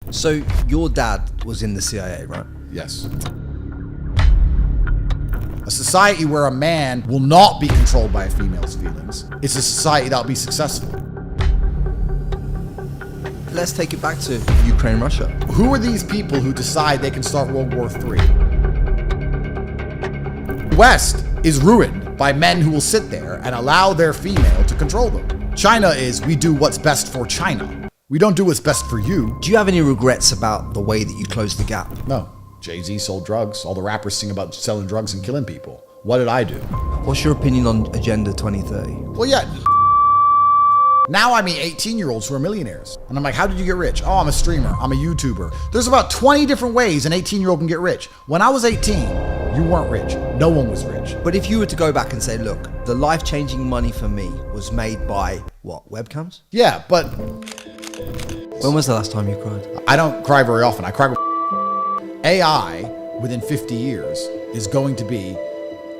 So your dad was in the CIA, right? Yes. A society where a man will not be controlled by a female's feelings. It's a society that'll be successful. Let's take it back to Ukraine, Russia. Who are these people who decide they can start World War III? The West is ruined by men who will sit there and allow their female to control them. China is, we do what's best for China. We don't do what's best for you. Do you have any regrets about the way that you closed the gap? No. Jay-Z sold drugs. All the rappers sing about selling drugs and killing people. What did I do? What's your opinion on Agenda 2030? Well, yeah. Now I meet 18-year-olds who are millionaires. And I'm like, how did you get rich? Oh, I'm a streamer. I'm a YouTuber. There's about 20 different ways an 18-year-old can get rich. When I was 18, you weren't rich. No one was rich. But if you were to go back and say, look, the life-changing money for me was made by, what, webcams? Yeah, but... When was the last time you cried? I don't cry very often. I cry... AI, within 50 years, is going to be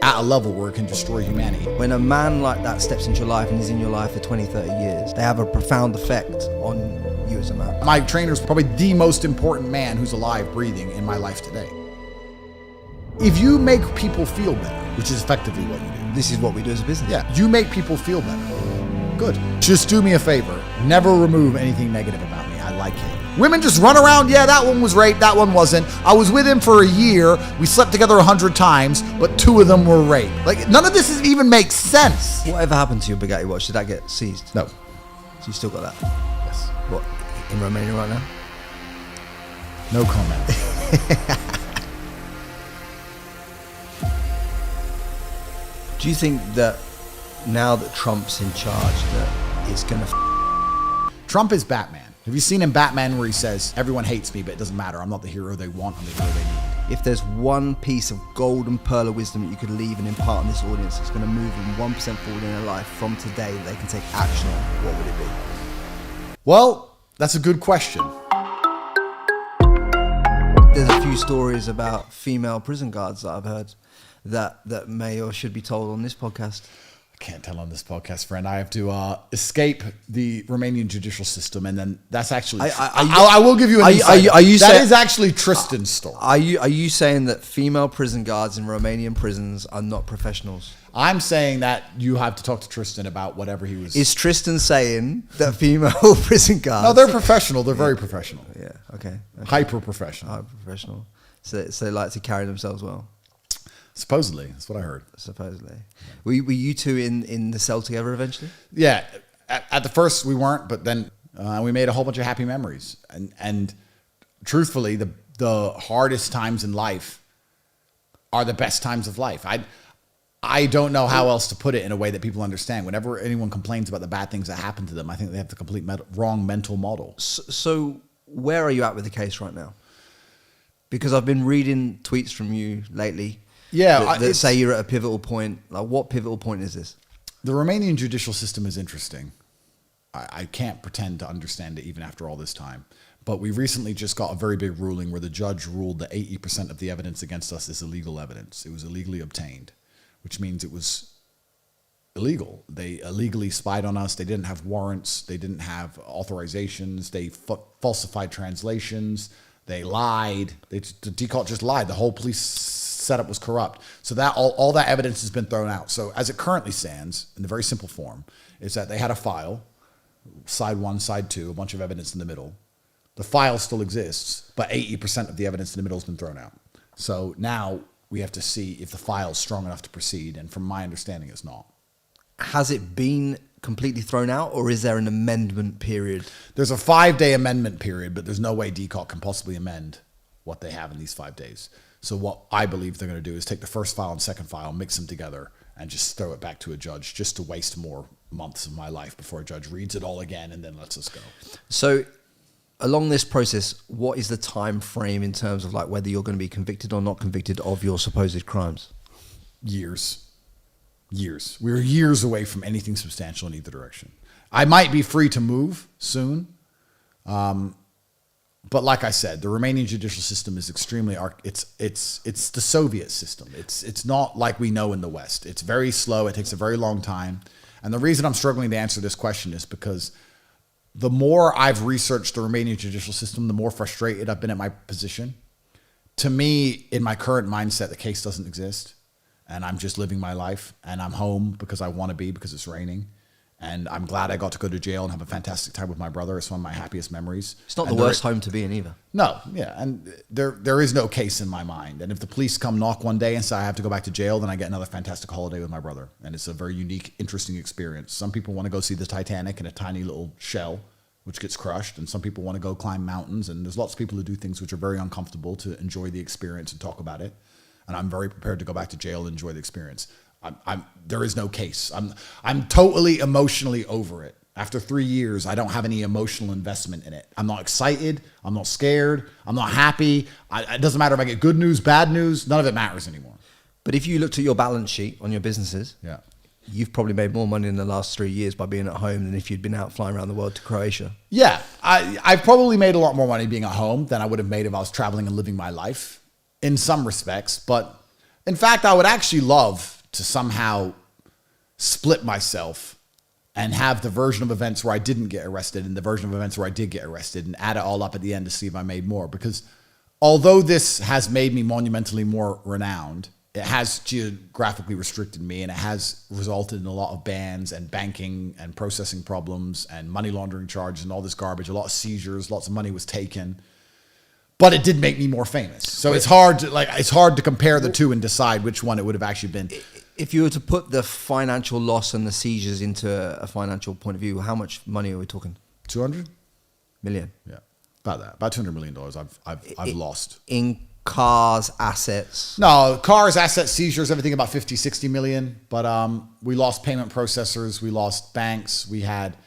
at a level where it can destroy humanity. When a man like that steps into your life and is in your life for 20, 30 years, they have a profound effect on you as a man. My trainer's probably the most important man who's alive, breathing in my life today. If you make people feel better, which is effectively what you do. This is what we do as a business. Yeah, you make people feel better. Good. Just do me a favor. Never remove anything negative about me. I like it. Women just run around, yeah, that one was rape, that one wasn't. I was with him for a year, we slept together 100 times, but 2 of them were rape. Like, none of this even makes sense. Whatever happened to your Bugatti watch? Did that get seized? No. So you still got that? Yes. What, in Romania right now? No comment. Do you think that now that Trump's in charge, that it's going to... Trump is Batman. Have you seen in Batman where he says, everyone hates me, but it doesn't matter. I'm not the hero they want, I'm the hero they need. If there's one piece of golden pearl of wisdom that you could leave and impart on this audience that's going to move them 1% forward in their life from today that they can take action on, what would it be? Well, that's a good question. There's a few stories about female prison guards that I've heard that may or should be told on this podcast. I can't tell on this podcast, friend. I have to escape the Romanian judicial system, and then that's actually... I will give you an insight. That is actually Tristan's story. Are you saying that female prison guards in Romanian prisons are not professionals? I'm saying that you have to talk to Tristan about whatever he was... Is Tristan saying that female prison guards... No, they're professional. They're very professional. Yeah, okay. Hyper-professional. Hyper-professional. So they like to carry themselves well. Supposedly, that's what I heard. Supposedly. Were you two in the cell together eventually? Yeah. At the first, we weren't, but then we made a whole bunch of happy memories. And truthfully, the hardest times in life are the best times of life. I don't know how else to put it in a way that people understand. Whenever anyone complains about the bad things that happen to them, I think they have the complete wrong mental model. So where are you at with the case right now? Because I've been reading tweets from you lately. Yeah, that say you're at a pivotal point. Like, what pivotal point is this? The Romanian judicial system is interesting. I can't pretend to understand it even after all this time. But we recently just got a very big ruling where the judge ruled that 80% of the evidence against us is illegal evidence. It was illegally obtained, which means it was illegal. They illegally spied on us. They didn't have warrants. They didn't have authorizations. They falsified translations. They lied. The default just lied. The whole police setup was corrupt. So that all that evidence has been thrown out. So as it currently stands, in the very simple form, is that they had a file, side 1, side 2, a bunch of evidence in the middle. The file still exists, but 80% of the evidence in the middle has been thrown out. So now we have to see if the file is strong enough to proceed. And from my understanding, it's not. Has it been completely thrown out, or is there an amendment period? There's a 5-day amendment period, but there's no way DCOT can possibly amend what they have in these 5 days. So what I believe they're going to do is take the first file and second file, mix them together, and just throw it back to a judge just to waste more months of my life before a judge reads it all again and then lets us go. So along this process, what is the time frame in terms of like whether you're going to be convicted or not convicted of your supposed crimes? Years. We're years away from anything substantial in either direction. I might be free to move soon. But like I said, the Romanian judicial system is extremely it's the Soviet system. It's not like we know in the West. It's very slow. It takes a very long time. And the reason I'm struggling to answer this question is because the more I've researched the Romanian judicial system, the more frustrated I've been at my position. To me, in my current mindset, the case doesn't exist. And I'm just living my life. And I'm home because I want to be, because it's raining. And I'm glad I got to go to jail and have a fantastic time with my brother. It's one of my happiest memories. It's not the worst home to be in either. No, yeah. And there is no case in my mind. And if the police come knock one day and say I have to go back to jail, then I get another fantastic holiday with my brother. And it's a very unique, interesting experience. Some people want to go see the Titanic in a tiny little shell, which gets crushed. And some people want to go climb mountains. And there's lots of people who do things which are very uncomfortable to enjoy the experience and talk about it. And I'm very prepared to go back to jail and enjoy the experience. There is no case. I'm totally emotionally over it. After 3 years, I don't have any emotional investment in it. I'm not excited. I'm not scared. I'm not happy. It doesn't matter if I get good news, bad news. None of it matters anymore. But if you looked at your balance sheet on your businesses, yeah, you've probably made more money in the last 3 years by being at home than if you'd been out flying around the world to Croatia. Yeah, I've probably made a lot more money being at home than I would have made if I was traveling and living my life in some respects. But in fact, I would actually love to somehow split myself and have the version of events where I didn't get arrested and the version of events where I did get arrested and add it all up at the end to see if I made more. Because although this has made me monumentally more renowned, it has geographically restricted me, and it has resulted in a lot of bans and banking and processing problems and money laundering charges and all this garbage, a lot of seizures, lots of money was taken. But it did make me more famous. So it's hard to compare the two and decide which one it would have actually been. If you were to put the financial loss and the seizures into a financial point of view, how much money are we talking? 200 million. Yeah, about that. About $200 million I've lost. In cars, assets? No, cars, assets, seizures, everything about 50, 60 million. But we lost payment processors. We lost banks. We had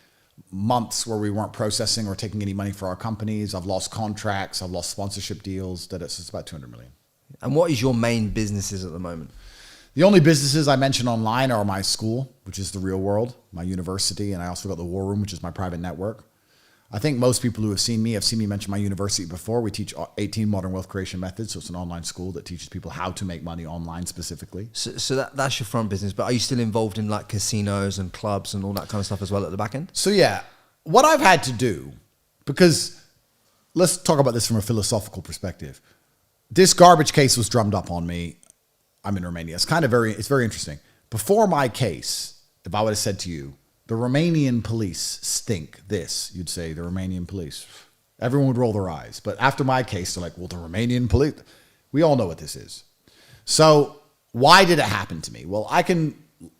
months where we weren't processing or taking any money for our companies. I've lost contracts. I've lost sponsorship deals. It's about 200 million. And what is your main businesses at the moment? The only businesses I mention online are my school, which is the real world, my university, and I also got the War Room, which is my private network. I think most people who have seen me mention my university before. We teach 18 modern wealth creation methods, so it's an online school that teaches people how to make money online specifically. So that's your front business, but are you still involved in like casinos and clubs and all that kind of stuff as well at the back end? So yeah, what I've had to do, because let's talk about this from a philosophical perspective. This garbage case was drummed up on me. I'm in Romania. It's very interesting. Before my case, if I would have said to you, the Romanian police stink this, you'd say the Romanian police. Everyone would roll their eyes. But after my case, they're like, well, the Romanian police. We all know what this is. So why did it happen to me? Well,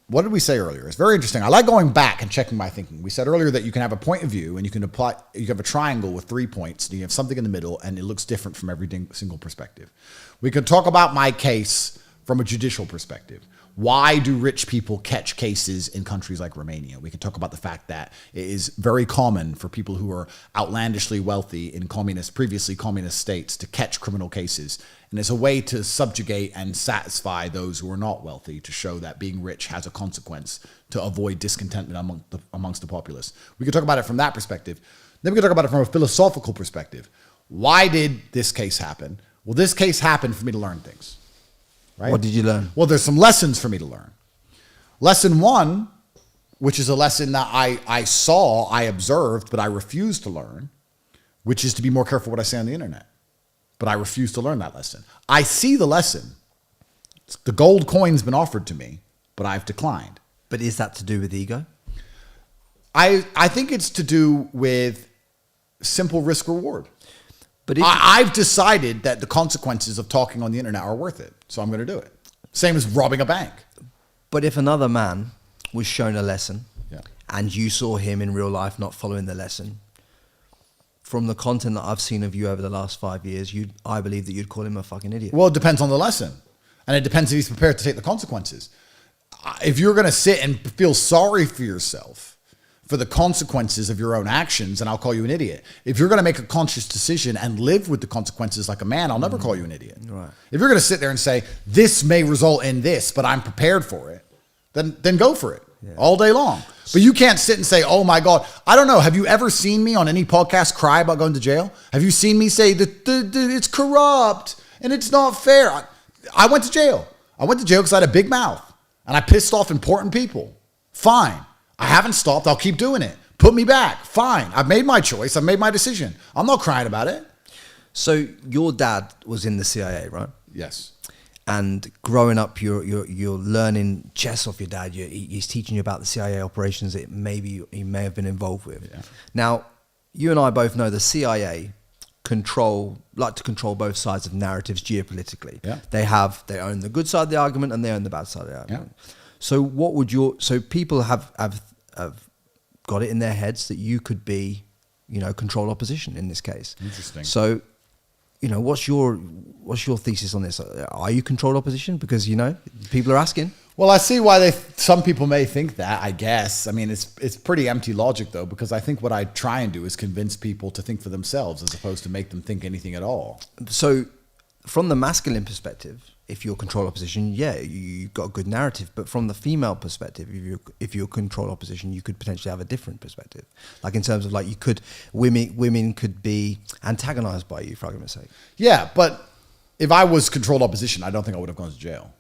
what did we say earlier? It's very interesting. I like going back and checking my thinking. We said earlier that you can have a point of view and you have a triangle with 3 points and you have something in the middle and it looks different from every single perspective. We could talk about my case from a judicial perspective. Why do rich people catch cases in countries like Romania? We can talk about the fact that it is very common for people who are outlandishly wealthy in previously communist states to catch criminal cases. And it's a way to subjugate and satisfy those who are not wealthy, to show that being rich has a consequence, to avoid discontentment amongst the populace. We can talk about it from that perspective. Then we can talk about it from a philosophical perspective. Why did this case happen? Well, this case happened for me to learn things. Right? What did you learn? Well, there's some lessons for me to learn. Lesson 1, which is a lesson that I observed, but I refused to learn, which is to be more careful what I say on the internet. But I refuse to learn that lesson. I see the lesson. The gold coin's been offered to me, but I've declined. But is that to do with ego? I think it's to do with simple risk reward. But I've decided that the consequences of talking on the internet are worth it, so I'm going to do it. Same as robbing a bank. But if another man was shown a lesson, yeah, and you saw him in real life not following the lesson, from the content that I've seen of you over the last 5 years, I believe that you'd call him a fucking idiot. Well, it depends on the lesson, and it depends if he's prepared to take the consequences. If you're going to sit and feel sorry for yourself for the consequences of your own actions, and I'll call you an idiot. If you're going to make a conscious decision and live with the consequences like a man, I'll never call you an idiot. Right. If you're going to sit there and say, this may result in this, but I'm prepared for it, then go for it all day long. But you can't sit and say, oh my God, I don't know. Have you ever seen me on any podcast cry about going to jail? Have you seen me say that it's corrupt and it's not fair? I went to jail. I went to jail because I had a big mouth and I pissed off important people. Fine. I haven't stopped. I'll keep doing it. Put me back. Fine. I've made my choice. I've made my decision. I'm not crying about it. So your dad was in the CIA, right? Yes. And growing up, you're learning chess off your dad. He's teaching you about the CIA operations that maybe he may have been involved with. Yeah. Now, you and I both know the CIA like to control both sides of narratives geopolitically. Yeah. They own the good side of the argument and they own the bad side of the argument. Yeah. So people have got it in their heads that you could be, control opposition in this case. Interesting. So, what's your thesis on this? Are you controlled opposition? Because, people are asking. Well, I see why some people may think that, I guess. I mean, it's pretty empty logic, though, because I think what I try and do is convince people to think for themselves as opposed to make them think anything at all. So from the masculine perspective, if you're control opposition, yeah, you've got a good narrative. But from the female perspective, if you're control opposition, you could potentially have a different perspective. Like in terms of women could be antagonized by you, for argument's sake. Yeah, but if I was controlled opposition, I don't think I would have gone to jail.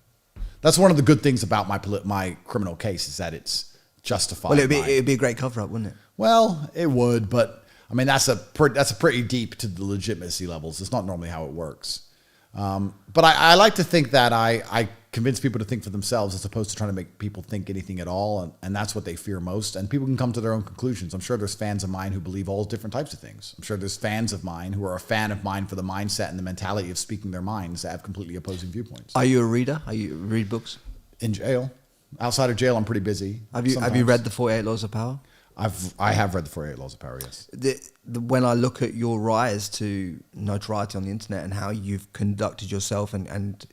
That's one of the good things about my criminal case is that it's justified. Well, it'd be a great cover-up, wouldn't it? Well, it would, but I mean that's a pretty deep to the legitimacy levels. It's not normally how it works. But I like to think that I convince people to think for themselves as opposed to trying to make people think anything at all, and that's what they fear most. And people can come to their own conclusions. I'm sure there's fans of mine who believe all different types of things. I'm sure there's fans of mine who are a fan of mine for the mindset and the mentality of speaking their minds that have completely opposing viewpoints. Are you a reader? Read books? In jail. Outside of jail, I'm pretty busy. Have you read the 48 Laws of Power? I have read the 48 Laws of Power, yes. When I look at your rise to notoriety on the internet and how you've conducted yourself and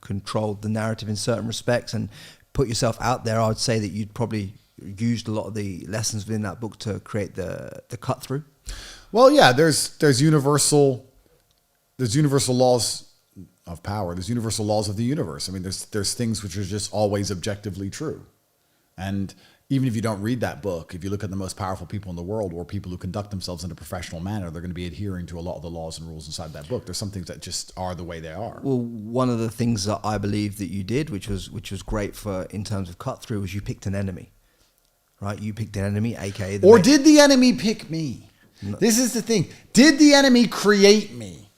controlled the narrative in certain respects and put yourself out there, I would say that you'd probably used a lot of the lessons within that book to create the cut through. Well, yeah, there's universal laws of power. There's universal laws of the universe. I mean, there's things which are just always objectively true. And even if you don't read that book, if you look at the most powerful people in the world or people who conduct themselves in a professional manner, they're going to be adhering to a lot of the laws and rules inside that book. There's some things that just are the way they are. Well, one of the things that I believe that you did, which was great for in terms of cut through, was you picked an enemy, right? You picked an enemy, aka did the enemy pick me? No. This is the thing. Did the enemy create me?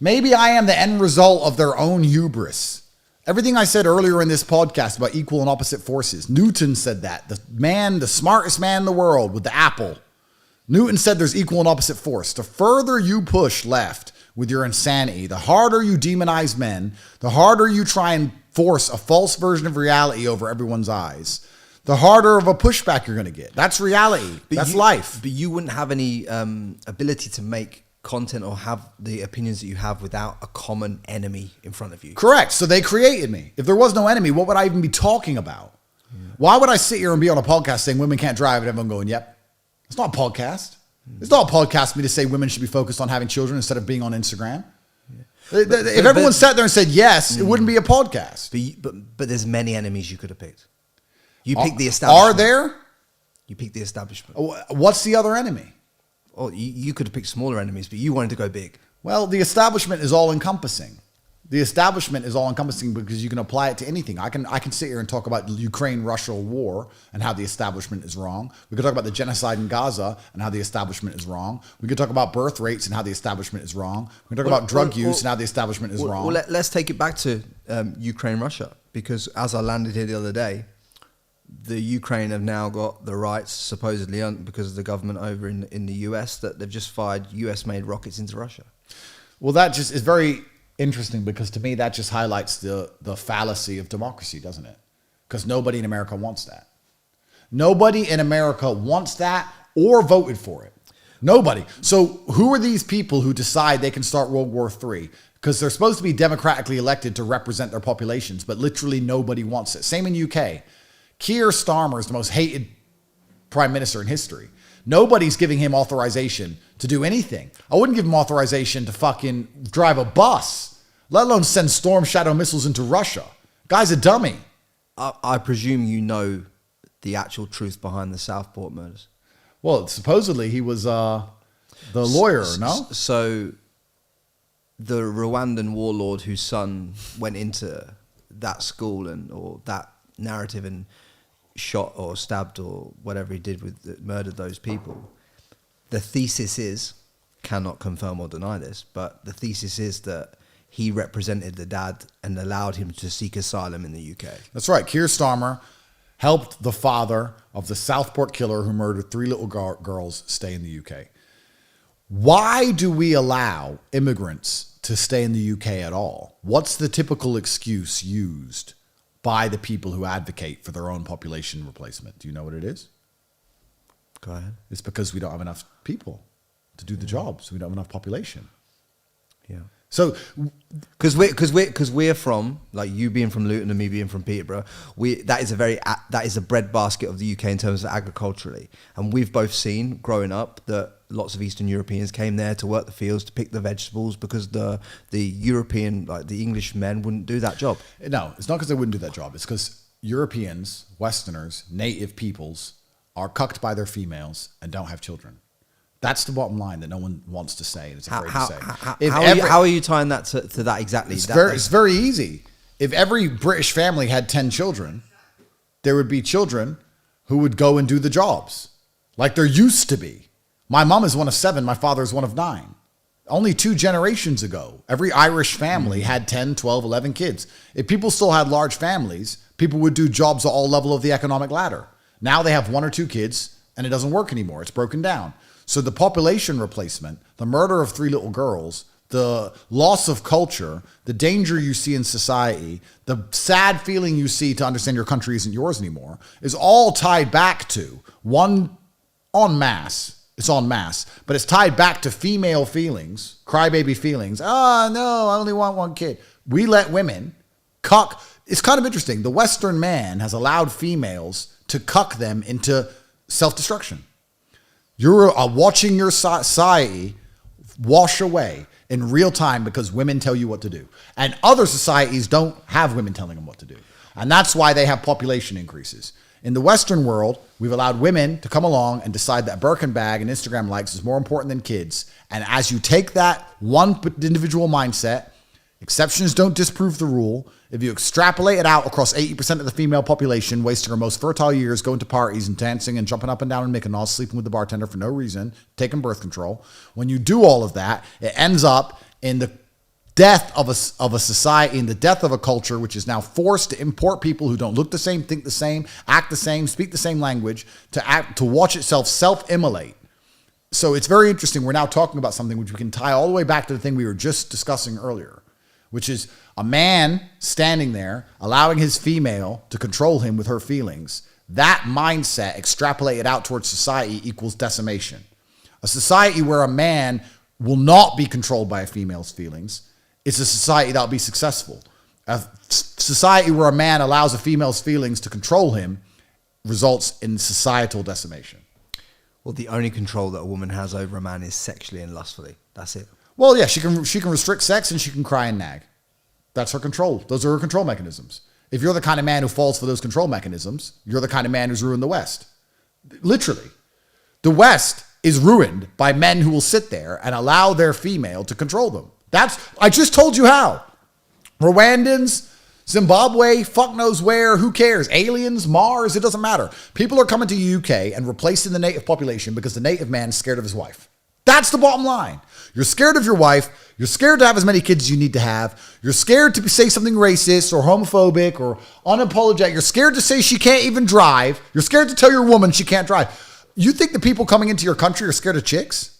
Maybe I am the end result of their own hubris. Everything I said earlier in this podcast about equal and opposite forces, Newton said that. The smartest man in the world with the apple. Newton said there's equal and opposite force. The further you push left with your insanity, the harder you demonize men, the harder you try and force a false version of reality over everyone's eyes, the harder of a pushback you're going to get. That's reality. That's life. But you wouldn't have any ability to make content or have the opinions that you have without a common enemy in front of you. Correct. So they created me. If there was no enemy, what would I even be talking about? Yeah. Why would I sit here and be on a podcast saying women can't drive and everyone going, yep? It's not a podcast. It's not a podcast for me to say women should be focused on having children instead of being on Instagram. Yeah. If everyone sat there and said yes, it wouldn't be a podcast. But there's many enemies you could have picked. You picked the establishment. Are there? You picked the establishment. What's the other enemy? Oh, you could have picked smaller enemies, but you wanted to go big. Well, the establishment is all-encompassing. The establishment is all-encompassing because you can apply it to anything. I can sit here and talk about the Ukraine-Russia war and how the establishment is wrong. We could talk about the genocide in Gaza and how the establishment is wrong. We could talk about birth rates and how the establishment is wrong. We can talk about drug use and how the establishment is wrong. Well, let's take it back to Ukraine-Russia, because as I landed here the other day, the Ukraine have now got the rights, supposedly, because of the government over in the US, that they've just fired US-made rockets into Russia. Well, that just is very interesting because to me that just highlights the fallacy of democracy, doesn't it? Because nobody in America wants that. Nobody in America wants that or voted for it. Nobody. So who are these people who decide they can start World War III? Because they're supposed to be democratically elected to represent their populations, but literally nobody wants it. Same in UK. Keir Starmer is the most hated prime minister in history. Nobody's giving him authorization to do anything. I wouldn't give him authorization to fucking drive a bus, let alone send Storm Shadow missiles into Russia. Guy's a dummy. I presume you know the actual truth behind the Southport murders. Well, supposedly he was the lawyer, no? So the Rwandan warlord whose son went into that school or that narrative and shot or stabbed or whatever he did murdered those people, the thesis is, cannot confirm or deny this, but the thesis is that he represented the dad and allowed him to seek asylum in the UK. That's right. Keir Starmer helped the father of the Southport killer who murdered 3 little girls stay in the UK. Why do we allow immigrants to stay in the UK at all? What's the typical excuse used by the people who advocate for their own population replacement? Do you know what it is? Go ahead. It's because we don't have enough people to do the job, so we don't have enough population. Yeah. So, because we're from, like you being from Luton and me being from Peterborough, that is a breadbasket of the UK in terms of agriculturally, and we've both seen growing up that lots of Eastern Europeans came there to work the fields, to pick the vegetables, because the European, like the English men, wouldn't do that job. No, it's not because they wouldn't do that job. It's because Europeans, Westerners, native peoples are cucked by their females and don't have children. That's the bottom line that no one wants to say and is afraid to say. How are you tying that to that exactly? It's very easy. If every British family had 10 children, there would be children who would go and do the jobs, like there used to be. My mom is one of 7. My father is one of 9. Only 2 generations ago, every Irish family had 10, 12, 11 kids. If people still had large families, people would do jobs at all levels of the economic ladder. Now they have 1 or 2 kids, and it doesn't work anymore. It's broken down. So the population replacement, the murder of 3 little girls, the loss of culture, the danger you see in society, the sad feeling you see to understand your country isn't yours anymore, is all tied back to one en masse. It's en masse, but it's tied back to female feelings, crybaby feelings. Oh, no, I only want 1 kid. We let women cuck. It's kind of interesting. The Western man has allowed females to cuck them into self-destruction. You're watching your society wash away in real time because women tell you what to do. And other societies don't have women telling them what to do. And that's why they have population increases. In the Western world, we've allowed women to come along and decide that Birkin bag and Instagram likes is more important than kids. And as you take that one individual mindset, exceptions don't disprove the rule. If you extrapolate it out across 80% of the female population, wasting her most fertile years going to parties and dancing and jumping up and down in Mykonos, sleeping with the bartender for no reason, taking birth control, when you do all of that, it ends up in the death of a society, in the death of a culture, which is now forced to import people who don't look the same, think the same, act the same, speak the same language, to watch itself self-immolate. So it's very interesting. We're now talking about something which we can tie all the way back to the thing we were just discussing earlier, which is a man standing there, allowing his female to control him with her feelings. That mindset extrapolated out towards society equals decimation. A society where a man will not be controlled by a female's feelings is a society that will be successful. A society where a man allows a female's feelings to control him results in societal decimation. Well, the only control that a woman has over a man is sexually and lustfully. That's it. Well, yeah, she can restrict sex and she can cry and nag. That's her control. Those are her control mechanisms. If you're the kind of man who falls for those control mechanisms, you're the kind of man who's ruined the West. Literally. The West is ruined by men who will sit there and allow their female to control them. I just told you how. Rwandans, Zimbabwe, fuck knows where, who cares? Aliens, Mars, it doesn't matter. People are coming to the UK and replacing the native population because the native man is scared of his wife. That's the bottom line. You're scared of your wife. You're scared to have as many kids as you need to have. You're scared to say something racist or homophobic or unapologetic. You're scared to say she can't even drive. You're scared to tell your woman she can't drive. You think the people coming into your country are scared of chicks?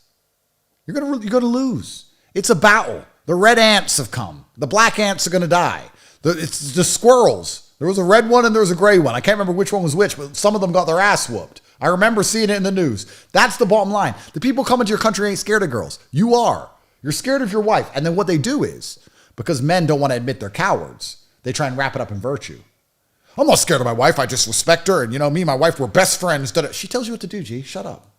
You're gonna lose. It's a battle. The red ants have come. The black ants are going to die. It's the squirrels. There was a red one and there was a gray one. I can't remember which one was which, but some of them got their ass whooped. I remember seeing it in the news. That's the bottom line. The people coming to your country ain't scared of girls. You are. You're scared of your wife. And then what they do is, because men don't want to admit they're cowards, they try and wrap it up in virtue. I'm not scared of my wife. I just respect her. And me and my wife were best friends. She tells you what to do, G. Shut up.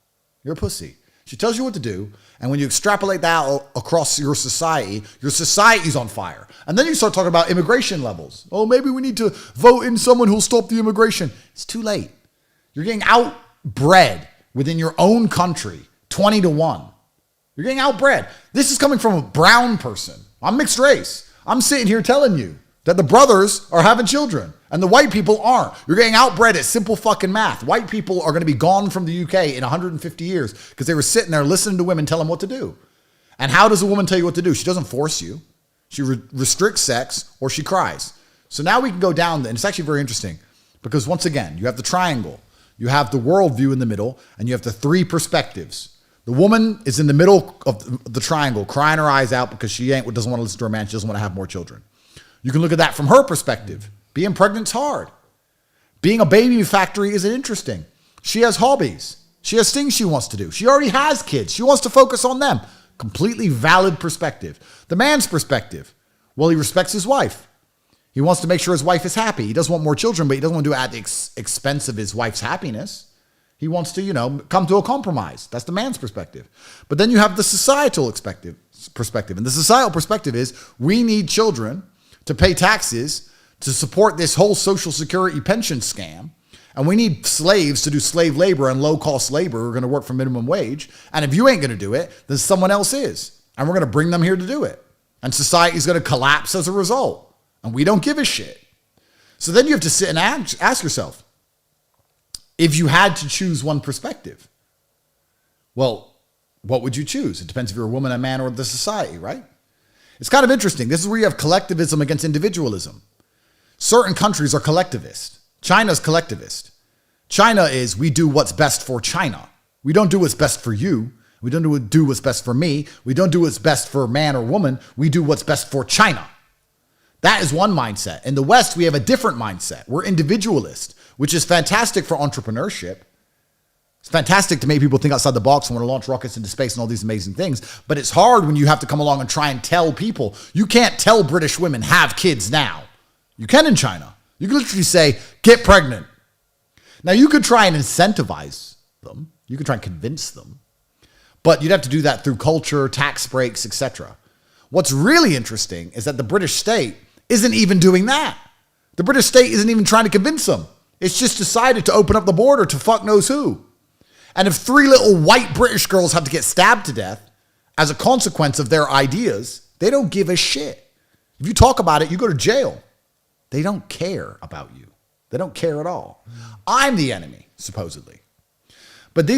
You're a pussy. She tells you what to do, and when you extrapolate that out across your society's on fire. And then you start talking about immigration levels. Oh, maybe we need to vote in someone who'll stop the immigration. It's too late. You're getting outbred within your own country, 20-1. You're getting outbred. This is coming from a brown person. I'm mixed race. I'm sitting here telling you that the brothers are having children. And the white people aren't. You're getting outbred at simple fucking math. White people are going to be gone from the UK in 150 years because they were sitting there listening to women tell them what to do. And how does a woman tell you what to do? She doesn't force you. She restricts sex or she cries. So now we can go down, and it's actually very interesting because once again, you have the triangle. You have the worldview in the middle, and you have the three perspectives. The woman is in the middle of the triangle, crying her eyes out because she doesn't want to listen to her man. She doesn't want to have more children. You can look at that from her perspective. Being pregnant's hard. Being a baby factory isn't interesting. She has hobbies. She has things she wants to do. She already has kids. She wants to focus on them. Completely valid perspective. The man's perspective. Well, he respects his wife. He wants to make sure his wife is happy. He doesn't want more children, but he doesn't want to do it at the expense of his wife's happiness. He wants to, come to a compromise. That's the man's perspective. But then you have the societal perspective. And the societal perspective is we need children to pay taxes to support this whole Social Security pension scam. And we need slaves to do slave labor and low-cost labor who are going to work for minimum wage. And if you ain't going to do it, then someone else is. And we're going to bring them here to do it. And society is going to collapse as a result. And we don't give a shit. So then you have to sit and ask yourself, if you had to choose one perspective, well, what would you choose? It depends if you're a woman, a man, or the society, right? It's kind of interesting. This is where you have collectivism against individualism. Certain countries are collectivist. China's collectivist. China is we do what's best for China. We don't do what's best for you. We don't do what's best for me. We don't do what's best for man or woman. We do what's best for China. That is one mindset. In the West, we have a different mindset. We're individualist, which is fantastic for entrepreneurship. It's fantastic to make people think outside the box and want to launch rockets into space and all these amazing things. But it's hard when you have to come along and try and tell people. You can't tell British women, have kids now. You can in China. You can literally say, get pregnant. Now, you could try and incentivize them. You could try and convince them. But you'd have to do that through culture, tax breaks, etc. What's really interesting is that the British state isn't even doing that. The British state isn't even trying to convince them. It's just decided to open up the border to fuck knows who. And if 3 little white British girls have to get stabbed to death as a consequence of their ideas, they don't give a shit. If you talk about it, you go to jail. They don't care about you. They don't care at all. I'm the enemy, supposedly. But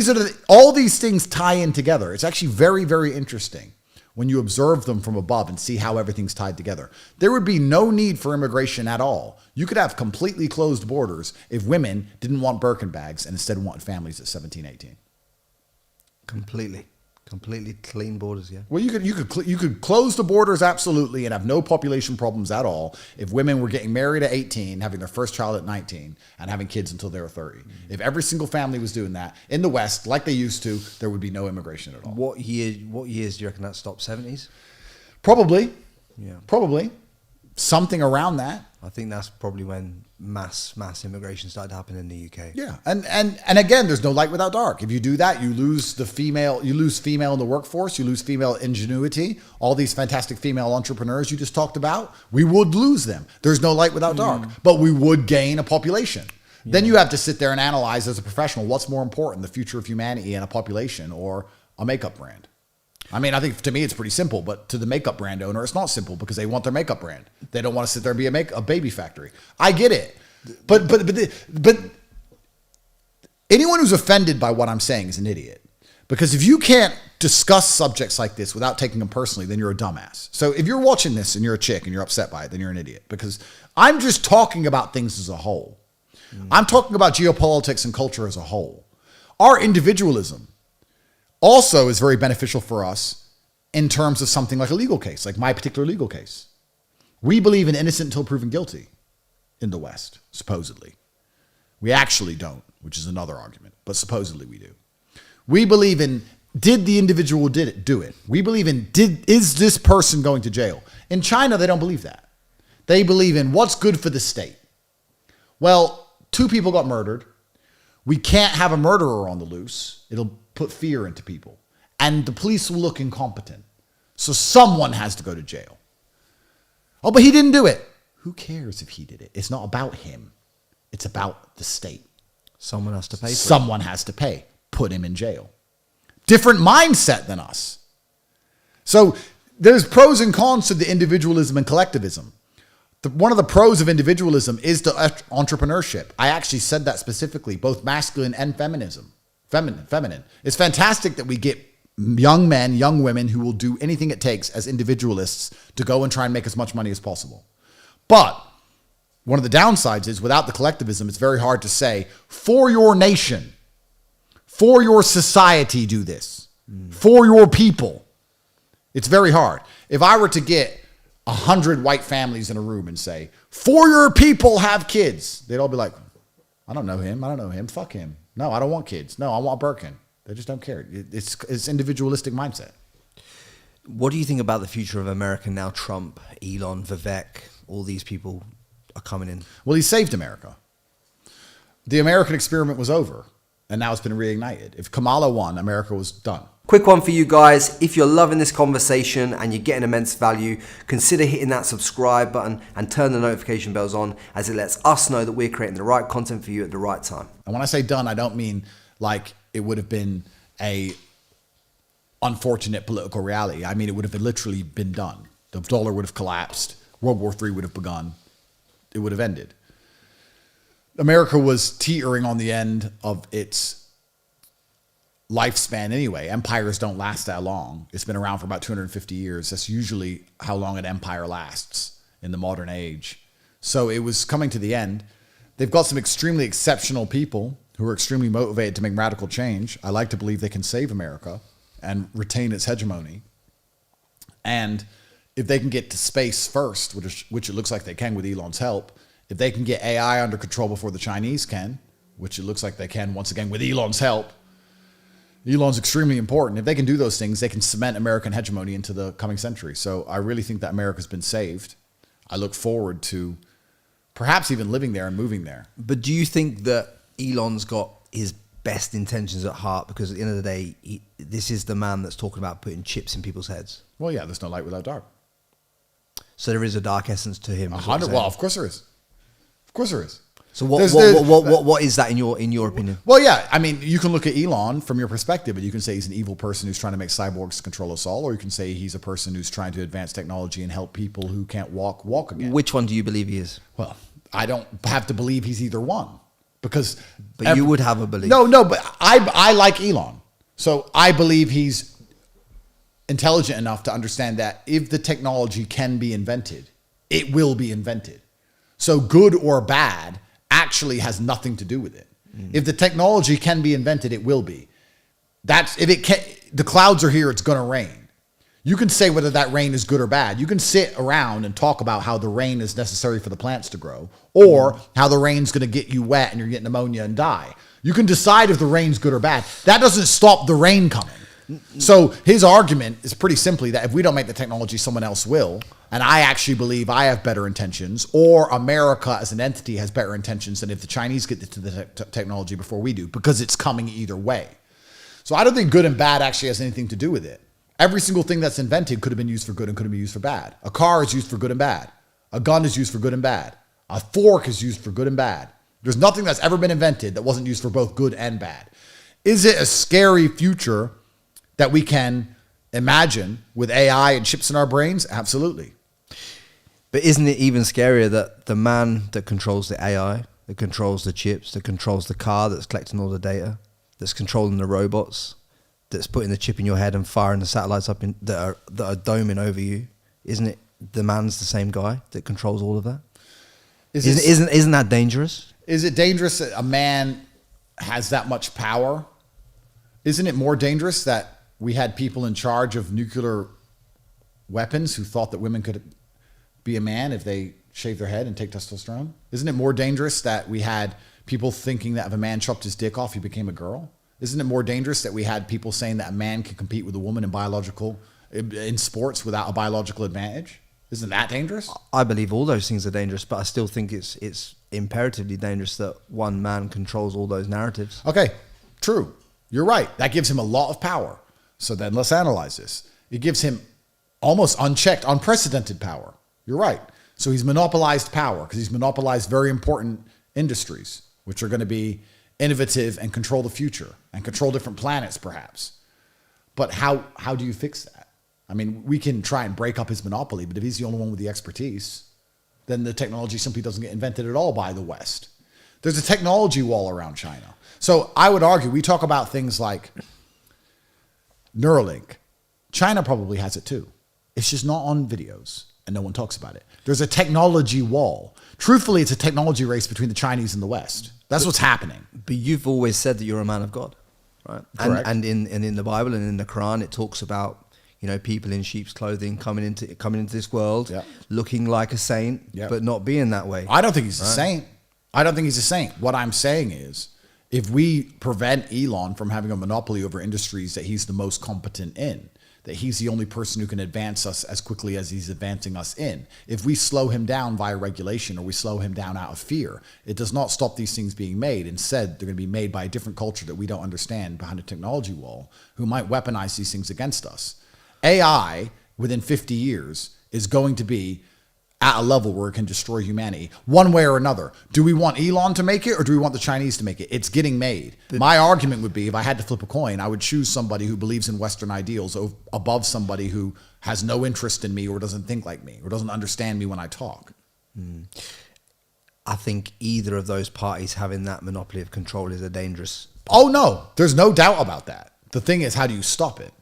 all these things tie in together. It's actually very, very interesting when you observe them from above and see how everything's tied together. There would be no need for immigration at all. You could have completely closed borders if women didn't want Birkin bags and instead wanted families at 17, 18. Completely clean borders, yeah. Well, you could close the borders absolutely and have no population problems at all if women were getting married at 18, having their first child at 19, and having kids until they were 30. Mm-hmm. If every single family was doing that in the West, like they used to, there would be no immigration at all. What years do you reckon that stopped? 70s? Probably. Yeah. Probably. Something around that. I think that's probably when mass immigration started happening in the UK. Yeah, and again, there's no light without dark. If you do that, you lose female in the workforce, you lose female ingenuity. All these fantastic female entrepreneurs you just talked about, we would lose them. There's no light without dark, but we would gain a population. Yeah. Then you have to sit there and analyze as a professional, what's more important, the future of humanity and a population or a makeup brand? I mean, I think to me it's pretty simple, but to the makeup brand owner, it's not simple because they want their makeup brand. They don't want to sit there and be a baby factory. I get it. But anyone who's offended by what I'm saying is an idiot. Because if you can't discuss subjects like this without taking them personally, then you're a dumbass. So if you're watching this and you're a chick and you're upset by it, then you're an idiot. Because I'm just talking about things as a whole. I'm talking about geopolitics and culture as a whole. Our individualism also is very beneficial for us in terms of something like a legal case, like my particular legal case. We believe in innocent until proven guilty in the West, supposedly. We actually don't, which is another argument, but supposedly we do. We believe in, did the individual do it? We believe in, is this person going to jail? In China, they don't believe that. They believe in what's good for the state. Well, 2 people got murdered. We can't have a murderer on the loose. It'll put fear into people. And the police will look incompetent. So someone has to go to jail. Oh, but he didn't do it. Who cares if he did it? It's not about him. It's about the state. Someone has to pay for it. Someone has to pay. Put him in jail. Different mindset than us. So there's pros and cons to the individualism and collectivism. One of the pros of individualism is the entrepreneurship. I actually said that specifically, both masculine and feminine. It's fantastic that we get young men, young women who will do anything it takes as individualists to go and try and make as much money as possible. But one of the downsides is without the collectivism, it's very hard to say, for your nation, for your society, do this. For your people. It's very hard. If I were to get 100 white families in a room and say, for your people, have kids, they'd all be like, I don't know him. Fuck him. No, I don't want kids. No, I want Birkin. They just don't care. It's individualistic mindset. What do you think about the future of America now? Trump, Elon, Vivek, all these people are coming in. Well, he saved America. The American experiment was over, and now it's been reignited. If Kamala won, America was done. Quick one for you guys. If you're loving this conversation and you're getting immense value, consider hitting that subscribe button and turn the notification bells on, as it lets us know that we're creating the right content for you at the right time. And when I say done, I don't mean like it would have been a unfortunate political reality. I mean, it would have literally been done. The dollar would have collapsed. World War III would have begun. It would have ended. America was teetering on the end of its lifespan anyway. Empires don't last that long. It's been around for about 250 years. That's usually how long an empire lasts in the modern age. So it was coming to the end. They've got some extremely exceptional people who are extremely motivated to make radical change. I like to believe they can save America and retain its hegemony. And if they can get to space first, which it looks like they can with Elon's help, if they can get AI under control before the Chinese can, which it looks like they can once again with Elon's help, Elon's extremely important. If they can do those things, they can cement American hegemony into the coming century. So I really think that America's been saved. I look forward to perhaps even living there and moving there. But do you think that Elon's got his best intentions at heart? Because at the end of the day, this is the man that's talking about putting chips in people's heads. Well, yeah, there's no light without dark. So there is a dark essence to him. 100. Well, of course there is. Of course there is. So what is that in your opinion? Well, yeah, I mean, you can look at Elon from your perspective, and you can say he's an evil person who's trying to make cyborgs control us all, or you can say he's a person who's trying to advance technology and help people who can't walk again. Which one do you believe he is? Well, I don't have to believe he's either one, because you would have a belief. No, but I like Elon, so I believe he's intelligent enough to understand that if the technology can be invented, it will be invented. So good or bad actually has nothing to do with it. If the technology can be invented, it will be. The clouds are here, it's going to rain. You can say whether that rain is good or bad. You can sit around and talk about how the rain is necessary for the plants to grow, or how the rain's going to get you wet and you're getting pneumonia and die. You can decide if the rain's good or bad. That doesn't stop the rain coming. So his argument is pretty simply that if we don't make the technology, someone else will. And I actually believe I have better intentions, or America as an entity has better intentions than if the Chinese get to the technology before we do, because it's coming either way. So I don't think good and bad actually has anything to do with it. Every single thing that's invented could have been used for good and could have been used for bad. A car is used for good and bad. A gun is used for good and bad. A fork is used for good and bad. There's nothing that's ever been invented that wasn't used for both good and bad. Is it a scary future that we can imagine with AI and chips in our brains? Absolutely. But isn't it even scarier that the man that controls the AI, that controls the chips, that controls the car, that's collecting all the data, that's controlling the robots, that's putting the chip in your head and firing the satellites up that are doming over you, isn't it the man's the same guy that controls all of that? Isn't that dangerous? Is it dangerous that a man has that much power? Isn't it more dangerous that we had people in charge of nuclear weapons who thought that women could be a man if they shave their head and take testosterone? Isn't it more dangerous that we had people thinking that if a man chopped his dick off, he became a girl? Isn't it more dangerous that we had people saying that a man can compete with a woman in sports without a biological advantage? Isn't that dangerous? I believe all those things are dangerous, but I still think it's imperatively dangerous that one man controls all those narratives. Okay, true. You're right. That gives him a lot of power. So then let's analyze this. It gives him almost unchecked, unprecedented power. You're right. So he's monopolized power because he's monopolized very important industries, which are going to be innovative and control the future and control different planets, perhaps. But how do you fix that? I mean, we can try and break up his monopoly, but if he's the only one with the expertise, then the technology simply doesn't get invented at all by the West. There's a technology wall around China. So I would argue, we talk about things like Neuralink. China probably has it too. It's just not on videos and no one talks about it. There's a technology wall. Truthfully, it's a technology race between the Chinese and the West. That's what's happening. But you've always said that you're a man of God, right? Correct. And in the Bible and in the Quran, it talks about, you know, people in sheep's clothing coming into this world, looking like a saint, but not being that way. I don't think he's a saint. I don't think he's a saint. What I'm saying is, if we prevent Elon from having a monopoly over industries that he's the most competent in, that he's the only person who can advance us as quickly as he's advancing us in, if we slow him down via regulation or we slow him down out of fear, it does not stop these things being made. Instead, they're going to be made by a different culture that we don't understand behind a technology wall, who might weaponize these things against us. AI, within 50 years, is going to be at a level where it can destroy humanity one way or another. Do we want Elon to make it, or do we want the Chinese to make it? It's getting made. My argument would be, if I had to flip a coin, I would choose somebody who believes in Western ideals above somebody who has no interest in me or doesn't think like me or doesn't understand me when I talk. I think either of those parties having that monopoly of control is a dangerous... Oh, no. There's no doubt about that. The thing is, how do you stop it?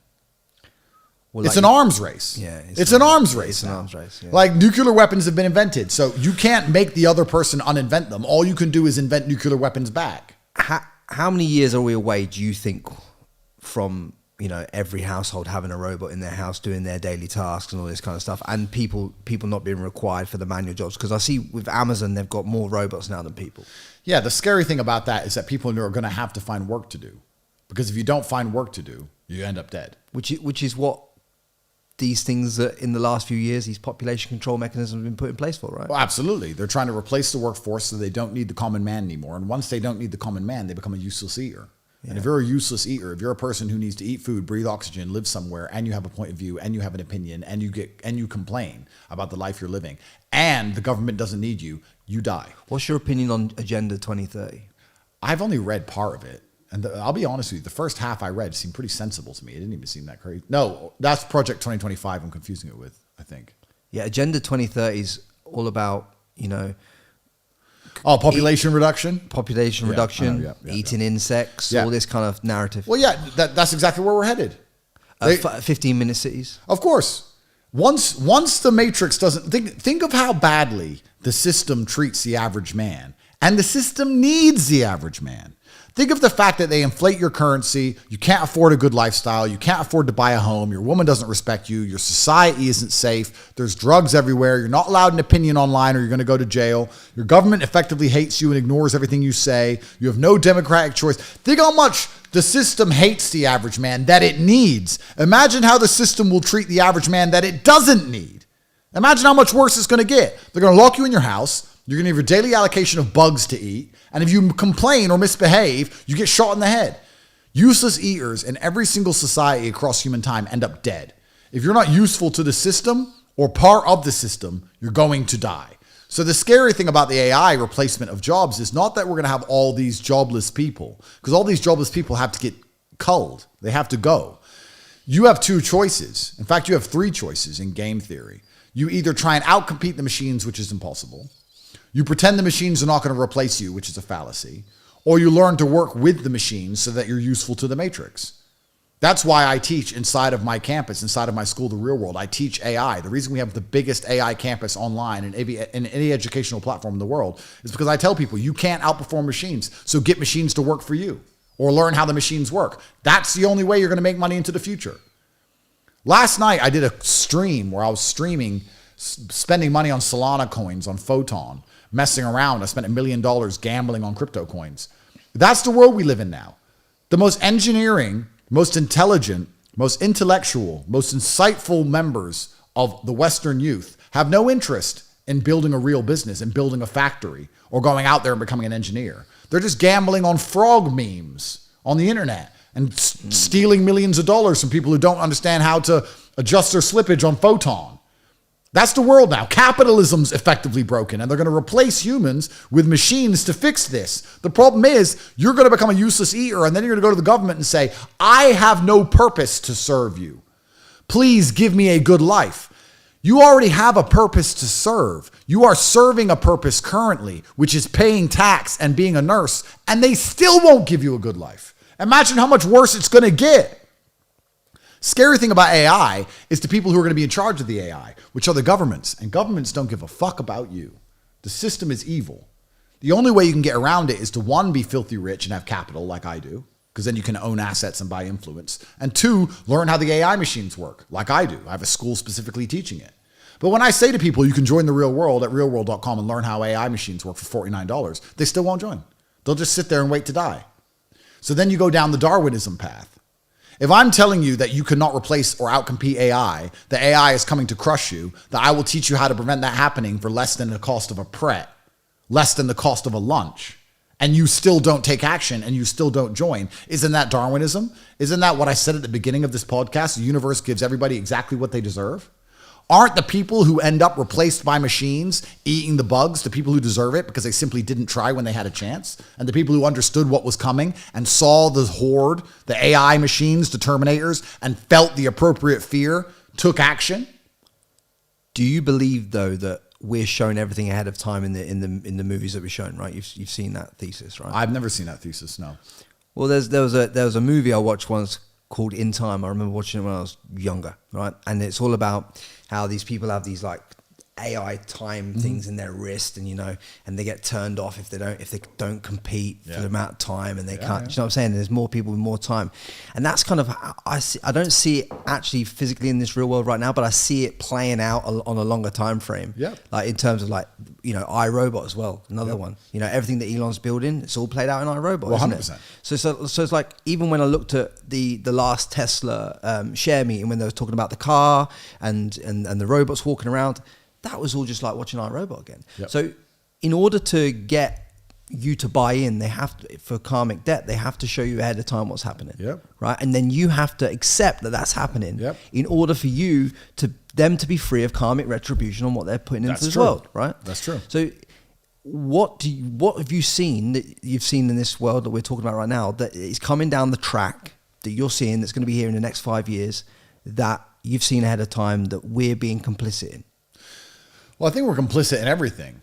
Well, it's an arms race. Yeah, it's an arms race. It's an arms race. Yeah. Like, nuclear weapons have been invented, so you can't make the other person uninvent them. All you can do is invent nuclear weapons back. How many years are we away, do you think, from, you know, every household having a robot in their house doing their daily tasks and all this kind of stuff, and people not being required for the manual jobs? Because I see with Amazon, they've got more robots now than people. Yeah, the scary thing about that is that people are going to have to find work to do, because if you don't find work to do, you end up dead. Which is what these things that in the last few years, these population control mechanisms have been put in place for, right? Well, absolutely. They're trying to replace the workforce so they don't need the common man anymore. And once they don't need the common man, they become a useless eater. Yeah. And if you're a useless eater, if you're a person who needs to eat food, breathe oxygen, live somewhere, and you have a point of view, and you have an opinion, and you complain about the life you're living, and the government doesn't need you, you die. What's your opinion on Agenda 2030? I've only read part of it. And I'll be honest with you, the first half I read seemed pretty sensible to me. It didn't even seem that crazy. No, that's Project 2025 I'm confusing it with, I think. Yeah, Agenda 2030 is all about, you know... Oh, population reduction? Population reduction, eating insects, all this kind of narrative. Well, yeah, that's exactly where we're headed. 15-minute cities. Of course. Once the Matrix doesn't... Think of how badly the system treats the average man. And the system needs the average man. Think of the fact that they inflate your currency, you can't afford a good lifestyle, you can't afford to buy a home, your woman doesn't respect you, your society isn't safe, there's drugs everywhere, you're not allowed an opinion online or you're going to go to jail, your government effectively hates you and ignores everything you say, you have no democratic choice. Think how much the system hates the average man that it needs. Imagine how the system will treat the average man that it doesn't need. Imagine how much worse it's going to get. They're going to lock you in your house, you're going to have your daily allocation of bugs to eat, and if you complain or misbehave, you get shot in the head. Useless eaters in every single society across human time end up dead. If you're not useful to the system or part of the system, you're going to die. So the scary thing about the AI replacement of jobs is not that we're going to have all these jobless people, because all these jobless people have to get culled. They have to go. You have two choices. In fact, you have three choices in game theory. You either try and outcompete the machines, which is impossible. You pretend the machines are not going to replace you, which is a fallacy, or you learn to work with the machines so that you're useful to the Matrix. That's why I teach inside of my campus, inside of my school, The Real World. I teach AI. The reason we have the biggest AI campus online in any educational platform in the world is because I tell people you can't outperform machines, so get machines to work for you or learn how the machines work. That's the only way you're going to make money into the future. Last night, I did a stream where I was streaming, spending money on Solana coins, on Photon, messing around. I spent $1 million gambling on crypto coins. That's the world we live in now. The most engineering, most intelligent, most intellectual, most insightful members of the Western youth have no interest in building a real business and building a factory or going out there and becoming an engineer. They're just gambling on frog memes on the internet and stealing millions of dollars from people who don't understand how to adjust their slippage on Photon. That's the world now. Capitalism's effectively broken, and they're going to replace humans with machines to fix this. The problem is you're going to become a useless eater, and then you're going to go to the government and say, I have no purpose to serve you. Please give me a good life. You already have a purpose to serve. You are serving a purpose currently, which is paying tax and being a nurse, and they still won't give you a good life. Imagine how much worse it's going to get. Scary thing about AI is the people who are going to be in charge of the AI, which are the governments, and governments don't give a fuck about you. The system is evil. The only way you can get around it is to, one, be filthy rich and have capital like I do, because then you can own assets and buy influence. And two, learn how the AI machines work like I do. I have a school specifically teaching it. But when I say to people, you can join the real world at realworld.com and learn how AI machines work for $49, they still won't join. They'll just sit there and wait to die. So then you go down the Darwinism path. If I'm telling you that you cannot replace or outcompete AI, that AI is coming to crush you, that I will teach you how to prevent that happening for less than the cost of a Pret, less than the cost of a lunch, and you still don't take action and you still don't join, isn't that Darwinism? Isn't that what I said at the beginning of this podcast? The universe gives everybody exactly what they deserve? Aren't the people who end up replaced by machines eating the bugs the people who deserve it because they simply didn't try when they had a chance? And the people who understood what was coming and saw the horde, the AI machines, the Terminators, and felt the appropriate fear, took action? Do you believe, though, that we're shown everything ahead of time in the movies that we're shown, right? You've seen that thesis, right? I've never seen that thesis, no. Well, there was a movie I watched once called In Time. I remember watching it when I was younger, right? And it's all about how these people have these like AI time things in their wrist, and and they get turned off if they don't compete for the amount of time, and they can't. Do you know what I'm saying? There's more people with more time, and that's kind of I don't see it actually physically in this real world right now, but I see it playing out on a longer time frame. Yeah. Like in terms of like iRobot as well, another one. Everything that Elon's building, it's all played out in iRobot. Well, 100%. Isn't it? So it's like even when I looked at the last Tesla share meeting when they were talking about the car and the robots walking around. That was all just like watching iRobot again. Yep. So in order to get you to buy in, they have to, for karmic debt, they have to show you ahead of time what's happening. Yep. Right. And then you have to accept that that's happening in order for them to be free of karmic retribution on what they're putting into this world. Right. That's true. So what have you seen that you've seen in this world that we're talking about right now that is coming down the track that you're seeing that's going to be here in the next 5 years that you've seen ahead of time that we're being complicit in? Well, I think we're complicit in everything.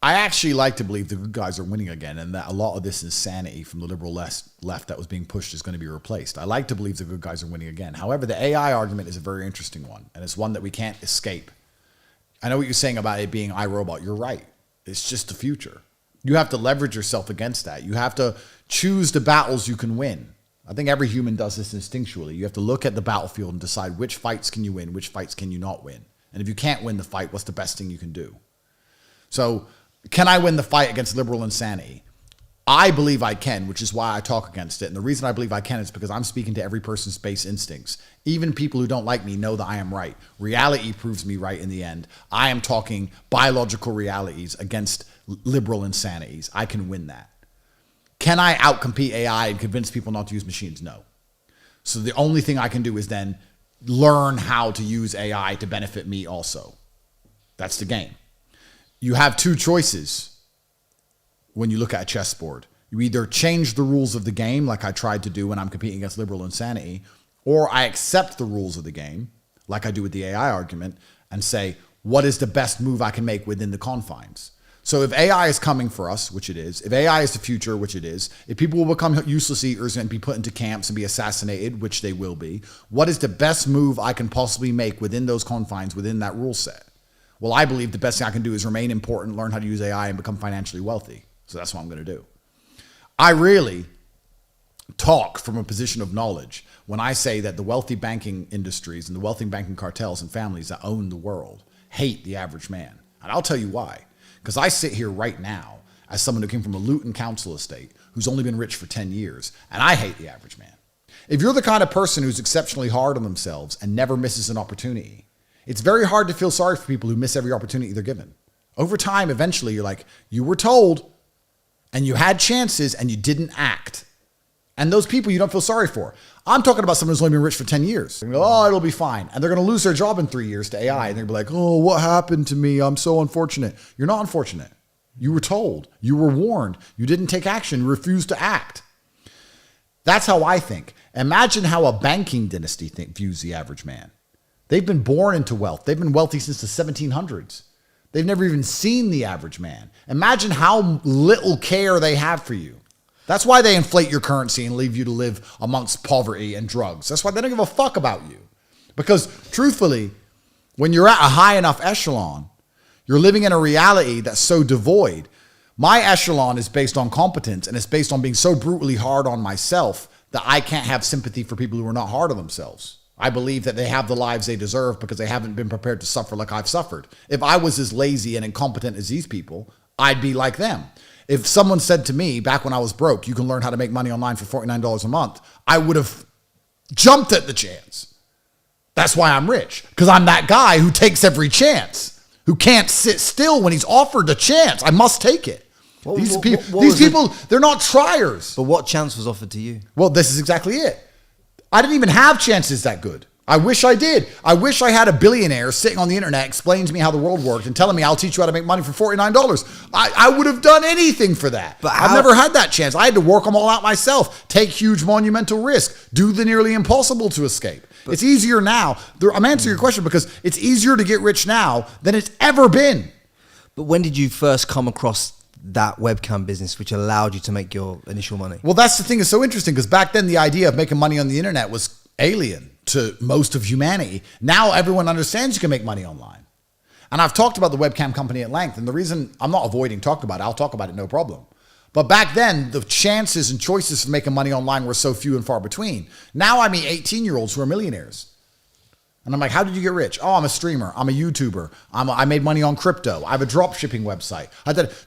I actually like to believe the good guys are winning again, and that a lot of this insanity from the liberal left that was being pushed is going to be replaced. I like to believe the good guys are winning again. However, the AI argument is a very interesting one, and it's one that we can't escape. I know what you're saying about it being iRobot. You're right. It's just the future. You have to leverage yourself against that. You have to choose the battles you can win. I think every human does this instinctually. You have to look at the battlefield and decide which fights can you win, which fights can you not win. And if you can't win the fight, what's the best thing you can do? So can I win the fight against liberal insanity? I believe I can, which is why I talk against it. And the reason I believe I can is because I'm speaking to every person's base instincts. Even people who don't like me know that I am right. Reality proves me right in the end. I am talking biological realities against liberal insanities. I can win that. Can I outcompete AI and convince people not to use machines? No. So the only thing I can do is then learn how to use AI to benefit me also. That's the game. You have two choices when you look at a chessboard. You either change the rules of the game, like I tried to do when I'm competing against liberal insanity, or I accept the rules of the game, like I do with the AI argument, and say, what is the best move I can make within the confines? So if AI is coming for us, which it is, if AI is the future, which it is, if people will become useless eaters and be put into camps and be assassinated, which they will be, what is the best move I can possibly make within those confines, within that rule set? Well, I believe the best thing I can do is remain important, learn how to use AI, and become financially wealthy. So that's what I'm going to do. I really talk from a position of knowledge when I say that the wealthy banking industries and the wealthy banking cartels and families that own the world hate the average man. And I'll tell you why. Because I sit here right now as someone who came from a Luton council estate who's only been rich for 10 years, and I hate the average man. If you're the kind of person who's exceptionally hard on themselves and never misses an opportunity, it's very hard to feel sorry for people who miss every opportunity they're given. Over time, eventually, you're like, you were told, and you had chances, and you didn't act. And those people you don't feel sorry for. I'm talking about someone who's only been rich for 10 years. They're going to go, oh, it'll be fine. And they're going to lose their job in 3 years to AI. And they're going to be like, oh, what happened to me? I'm so unfortunate. You're not unfortunate. You were told. You were warned. You didn't take action. You refused to act. That's how I think. Imagine how a banking dynasty views the average man. They've been born into wealth. They've been wealthy since the 1700s. They've never even seen the average man. Imagine how little care they have for you. That's why they inflate your currency and leave you to live amongst poverty and drugs. That's why they don't give a fuck about you. Because truthfully, when you're at a high enough echelon, you're living in a reality that's so devoid. My echelon is based on competence, and it's based on being so brutally hard on myself that I can't have sympathy for people who are not hard on themselves. I believe that they have the lives they deserve because they haven't been prepared to suffer like I've suffered. If I was as lazy and incompetent as these people, I'd be like them. If someone said to me back when I was broke, you can learn how to make money online for $49 a month, I would have jumped at the chance. That's why I'm rich, because I'm that guy who takes every chance, who can't sit still when he's offered a chance. I must take it. These people, they're not triers. But what chance was offered to you? Well, this is exactly it. I didn't even have chances that good. I wish I did. I wish I had a billionaire sitting on the internet explaining to me how the world worked and telling me I'll teach you how to make money for $49. I would have done anything for that. But I've never had that chance. I had to work them all out myself, take huge monumental risk, do the nearly impossible to escape. It's easier now. I'm answering your question because it's easier to get rich now than it's ever been. But when did you first come across that webcam business which allowed you to make your initial money? Well, that's the thing that's so interesting, because back then the idea of making money on the internet was alien to most of humanity. Now everyone understands you can make money online. And I've talked about the webcam company at length, and the reason I'm not avoiding talking about it, I'll talk about it, no problem. But back then, the chances and choices for making money online were so few and far between. Now I meet 18-year-olds who are millionaires. And I'm like, how did you get rich? Oh, I'm a streamer. I'm a YouTuber. I made money on crypto. I have a drop shipping website.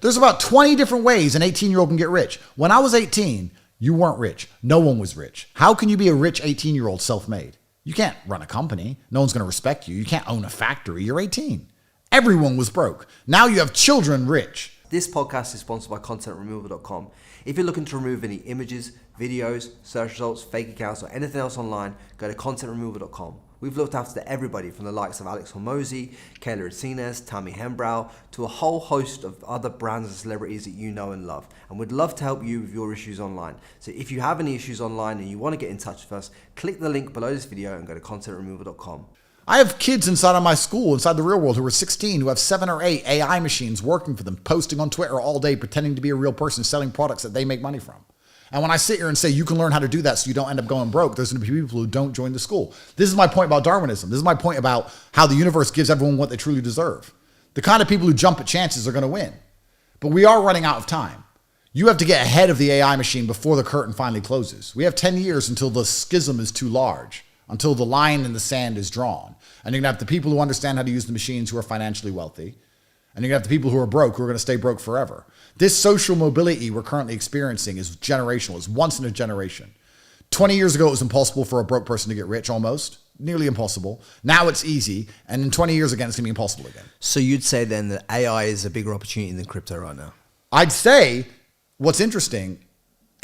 There's about 20 different ways an 18-year-old can get rich. When I was 18, you weren't rich. No one was rich. How can you be a rich 18-year-old self-made? You can't run a company. No one's going to respect you. You can't own a factory. You're 18. Everyone was broke. Now you have children rich. This podcast is sponsored by contentremoval.com. If you're looking to remove any images, videos, search results, fake accounts, or anything else online, go to contentremoval.com. We've looked after everybody from the likes of Alex Hormozy, Kayla Racines, Tammy Hembrow, to a whole host of other brands and celebrities that you know and love. And we'd love to help you with your issues online. So if you have any issues online and you want to get in touch with us, click the link below this video and go to contentremoval.com. I have kids inside of my school, inside the real world, who are 16, who have 7 or 8 AI machines working for them, posting on Twitter all day, pretending to be a real person, selling products that they make money from. And when I sit here and say you can learn how to do that so you don't end up going broke, there's going to be people who don't join the school. This is my point about Darwinism. This is my point about how the universe gives everyone what they truly deserve. The kind of people who jump at chances are going to win. But we are running out of time. You have to get ahead of the AI machine before the curtain finally closes. We have 10 years until the schism is too large, until the line in the sand is drawn. And you're going to have the people who understand how to use the machines who are financially wealthy. And you're going to have the people who are broke who are going to stay broke forever. This social mobility we're currently experiencing is generational. It's once in a generation. 20 years ago, it was impossible for a broke person to get rich, almost. Nearly impossible. Now it's easy. And in 20 years again, it's going to be impossible again. So you'd say then that AI is a bigger opportunity than crypto right now? I'd say what's interesting,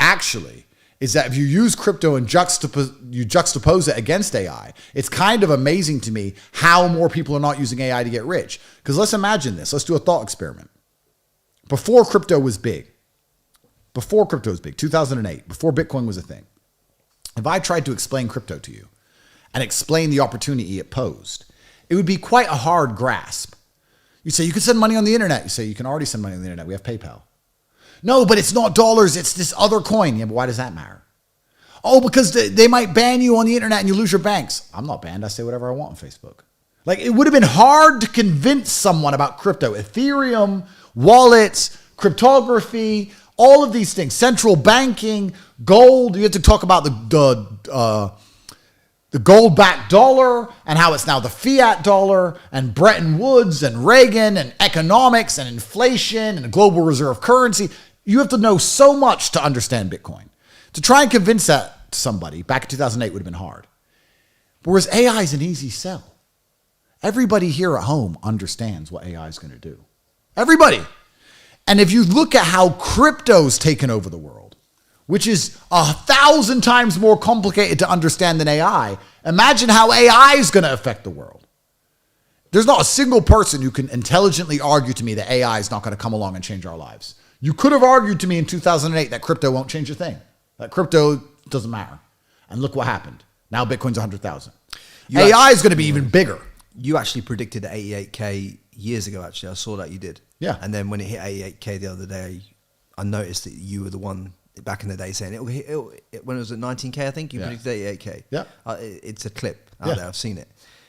actually, is that if you use crypto and you juxtapose it against AI, it's kind of amazing to me how more people are not using AI to get rich. Because let's imagine this. Let's do a thought experiment. Before crypto was big, 2008, before Bitcoin was a thing, if I tried to explain crypto to you and explain the opportunity it posed, it would be quite a hard grasp. You say, you can send money on the internet. You say, you can already send money on the internet. We have PayPal. No, but it's not dollars. It's this other coin. Yeah, but why does that matter? Oh, because they might ban you on the internet and you lose your banks. I'm not banned. I say whatever I want on Facebook. Like, it would have been hard to convince someone about crypto, Ethereum, wallets, cryptography, all of these things, central banking, gold. You have to talk about the gold-backed dollar and how it's now the fiat dollar, and Bretton Woods and Reagan and economics and inflation and global reserve currency. You have to know so much to understand Bitcoin. To try and convince that to somebody back in 2008 would have been hard. Whereas AI is an easy sell. Everybody here at home understands what AI is going to do. Everybody. And if you look at how crypto's taken over the world, which is 1,000 times more complicated to understand than AI, imagine how AI is going to affect the world. There's not a single person who can intelligently argue to me that AI is not going to come along and change our lives. You could have argued to me in 2008 that crypto won't change a thing, that crypto doesn't matter. And look what happened. Now Bitcoin's 100,000. AI is going to be even bigger. You actually predicted 88K years ago, actually. I saw that you did. Yeah. And then when it hit 88K the other day, I noticed that you were the one back in the day saying when it was at 19K, I think you predicted 88K. Yeah. It's a clip out there. I've seen it.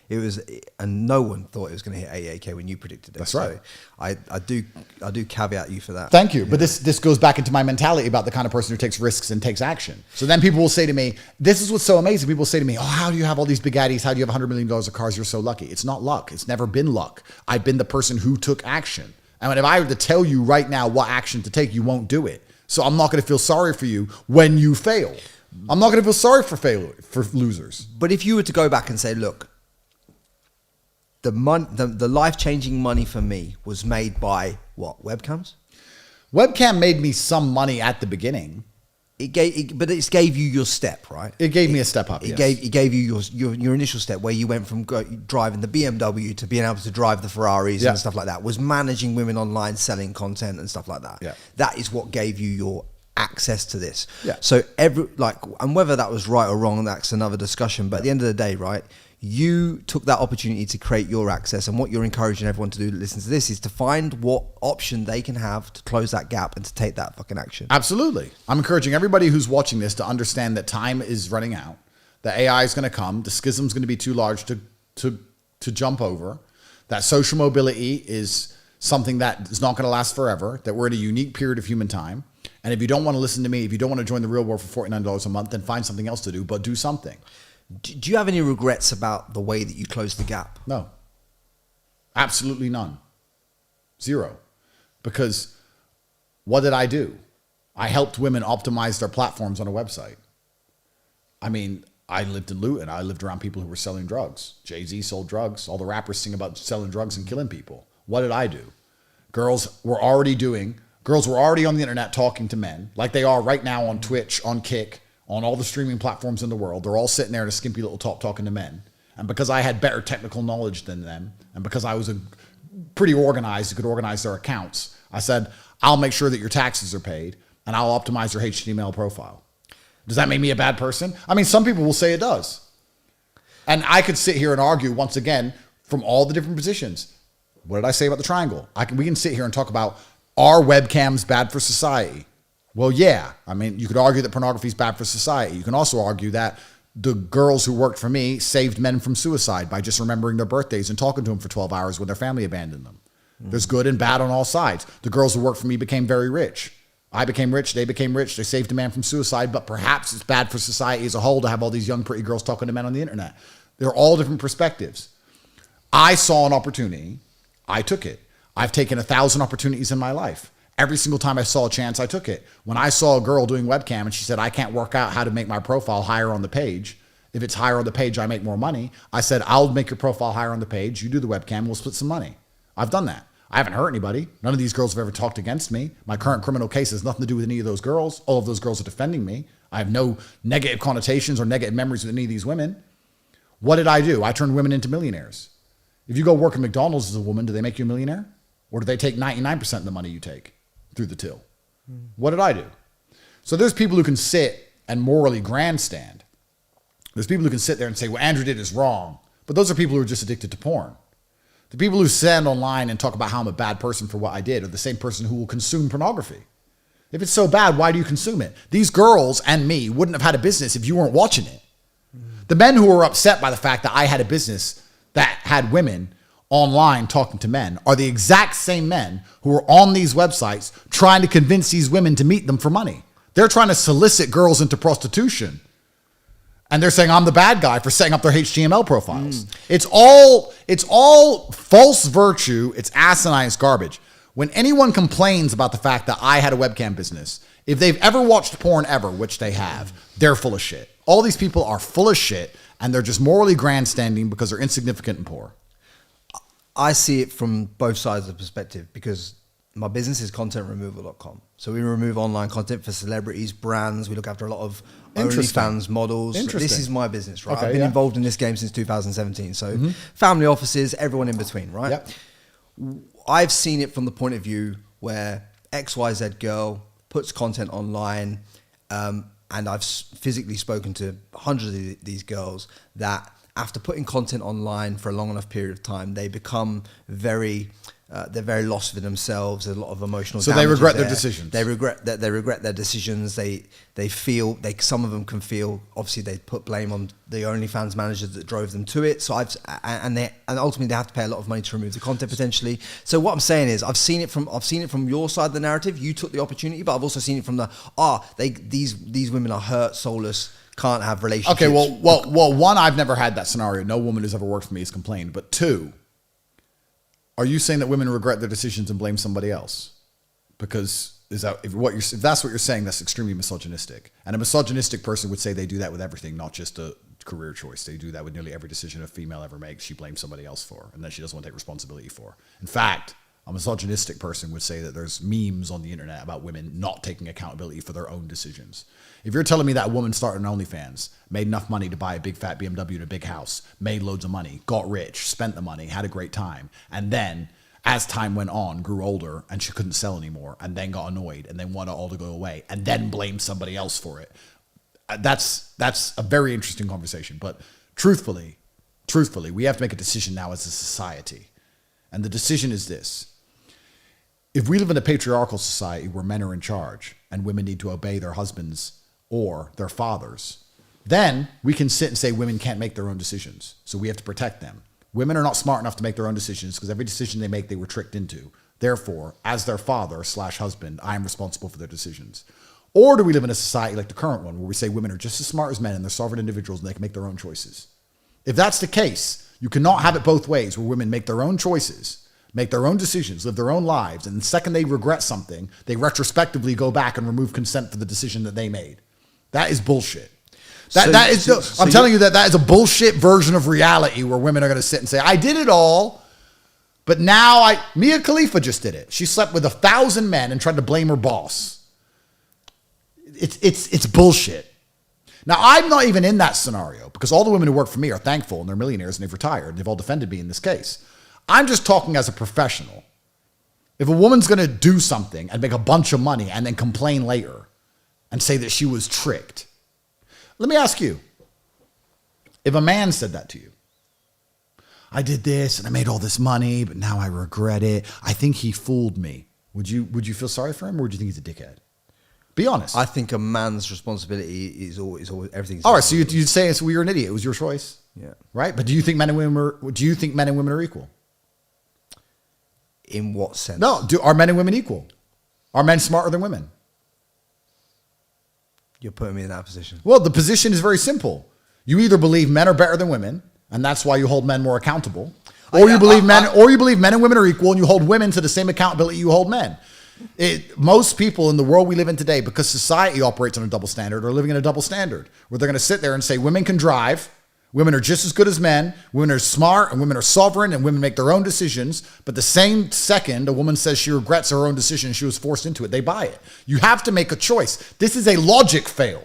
It was, and no one thought it was going to hit 88K when you predicted it. That's right. So I do caveat you for that. Thank you. But this goes back into my mentality about the kind of person who takes risks and takes action. So then people will say to me, this is what's so amazing. People will say to me, oh, how do you have all these Bugattis? How do you have $100 million of cars? You're so lucky. It's not luck. It's never been luck. I've been the person who took action. And if I were to tell you right now what action to take, you won't do it. So I'm not going to feel sorry for you when you fail. I'm not going to feel sorry for losers. But if you were to go back and say, look, the life-changing money for me was made by what? Webcams? Webcam made me some money at the beginning. But it gave you your step, right? It gave me a step up. It gave you your initial step where you went from driving the BMW to being able to drive the Ferraris and stuff like that. Was managing women online, selling content and stuff like that. Yeah. That is what gave you your access to this. Yeah. So and whether that was right or wrong, that's another discussion. But at the end of the day, right? You took that opportunity to create your access, and what you're encouraging everyone to do to listen to this is to find what option they can have to close that gap and to take that fucking action. Absolutely. I'm encouraging everybody who's watching this to understand that time is running out, that AI is going to come, the schism's going to be too large to jump over, that social mobility is something that is not going to last forever, that we're in a unique period of human time. And if you don't want to listen to me, if you don't want to join the real world for $49 a month, then find something else to do, but do something. Do you have any regrets about the way that you closed the gap? No. Absolutely none. Zero. Because what did I do? I helped women optimize their platforms on a website. I mean, I lived in Luton. I lived around people who were selling drugs. Jay-Z sold drugs. All the rappers sing about selling drugs and killing people. What did I do? Girls were already on the internet talking to men, like they are right now on Twitch, on Kick, on all the streaming platforms in the world. They're all sitting there in a skimpy little top talking to men. And because I had better technical knowledge than them, and because I was pretty organized, could organize their accounts, I said, I'll make sure that your taxes are paid, and I'll optimize your HTML profile. Does that make me a bad person? I mean, some people will say it does. And I could sit here and argue, once again, from all the different positions. What did I say about the triangle? We can sit here and talk about, are webcams bad for society? Well, yeah. I mean, you could argue that pornography is bad for society. You can also argue that the girls who worked for me saved men from suicide by just remembering their birthdays and talking to them for 12 hours when their family abandoned them. There's good and bad on all sides. The girls who worked for me became very rich. I became rich. They became rich. They saved a man from suicide, but perhaps it's bad for society as a whole to have all these young, pretty girls talking to men on the internet. They're all different perspectives. I saw an opportunity. I took it. I've taken 1,000 opportunities in my life. Every single time I saw a chance, I took it. When I saw a girl doing webcam and she said, I can't work out how to make my profile higher on the page. If it's higher on the page, I make more money. I said, I'll make your profile higher on the page. You do the webcam, we'll split some money. I've done that. I haven't hurt anybody. None of these girls have ever talked against me. My current criminal case has nothing to do with any of those girls. All of those girls are defending me. I have no negative connotations or negative memories with any of these women. What did I do? I turned women into millionaires. If you go work at McDonald's as a woman, do they make you a millionaire? Or do they take 99% of the money you take through the till? What did I do? So there's people who can sit and morally grandstand. There's people who can sit there and say, what Andrew did is wrong. But those are people who are just addicted to porn. The people who stand online and talk about how I'm a bad person for what I did are the same person who will consume pornography. If it's so bad, why do you consume it? These girls and me wouldn't have had a business if you weren't watching it. The men who were upset by the fact that I had a business that had women online talking to men are the exact same men who are on these websites trying to convince these women to meet them for money. They're trying to solicit girls into prostitution. And they're saying I'm the bad guy for setting up their HTML profiles. It's all false virtue. It's asinine. It's garbage. When anyone complains about the fact that I had a webcam business, if they've ever watched porn ever, which they have, they're full of shit. All these people are full of shit, and they're just morally grandstanding because they're insignificant and poor. I see it from both sides of the perspective because my business is contentremoval.com. So we remove online content for celebrities, brands. We look after a lot of OnlyFans models. This is my business, right? Okay, I've been involved in this game since 2017. So family offices, everyone in between, right? Yep. I've seen it from the point of view where XYZ girl puts content online, and I've physically spoken to hundreds of these girls that after putting content online for a long enough period of time, they become they're very lost within themselves. There's a lot of emotional. So they regret their decisions. They regret their decisions. They feel some of them can feel. Obviously, they put blame on the OnlyFans managers that drove them to it. So and ultimately they have to pay a lot of money to remove the content potentially. So what I'm saying is, I've seen it from your side of the narrative. You took the opportunity, but I've also seen it from these women are hurt, soulless, can't have relationships. Okay, well, one, I've never had that scenario. No woman who's ever worked for me has complained. But two, are you saying that women regret their decisions and blame somebody else? Because if that's what you're saying, that's extremely misogynistic. And a misogynistic person would say they do that with everything, not just a career choice. They do that with nearly every decision a female ever makes. She blames somebody else for, and then she doesn't want to take responsibility for. In fact, a misogynistic person would say that there's memes on the internet about women not taking accountability for their own decisions. If you're telling me that a woman started an OnlyFans, made enough money to buy a big fat BMW and a big house, made loads of money, got rich, spent the money, had a great time, and then as time went on, grew older and she couldn't sell anymore, and then got annoyed and then wanted it all to go away and then blamed somebody else for it, that's a very interesting conversation. But truthfully, we have to make a decision now as a society. And the decision is this. If we live in a patriarchal society where men are in charge and women need to obey their husbands or their fathers, then we can sit and say women can't make their own decisions. So we have to protect them. Women are not smart enough to make their own decisions because every decision they make, they were tricked into. Therefore, as their father/husband, I am responsible for their decisions. Or do we live in a society like the current one where we say women are just as smart as men and they're sovereign individuals and they can make their own choices? If that's the case, you cannot have it both ways where women make their own choices, make their own decisions, live their own lives, and the second they regret something, they retrospectively go back and remove consent for the decision that they made. That is bullshit. I'm telling you that is a bullshit version of reality where women are going to sit and say, I did it all, but now Mia Khalifa just did it. She slept with 1,000 men and tried to blame her boss. It's bullshit. Now, I'm not even in that scenario because all the women who work for me are thankful and they're millionaires and they've retired and they've all defended me in this case. I'm just talking as a professional. If a woman's going to do something and make a bunch of money and then complain later and say that she was tricked, let me ask you, if a man said that to you, I did this and I made all this money, but now I regret it. I think he fooled me. Would you feel sorry for him or would you think he's a dickhead? Be honest. I think a man's responsibility is always everything's. All right, so you'd say well, you're an idiot. It was your choice. Yeah. Right? But do you think men and women are equal? In what sense? No. Are men and women equal? Are men smarter than women? You're putting me in that position. Well, the position is very simple. You either believe men are better than women, and that's why you hold men more accountable, or you believe men and women are equal, and you hold women to the same accountability you hold men. Most people in the world we live in today, because society operates on a double standard, are living in a double standard, where they're going to sit there and say women can drive, women are just as good as men, women are smart, and women are sovereign, and women make their own decisions. But the same second a woman says she regrets her own decision, she was forced into it, they buy it. You have to make a choice. This is a logic fail.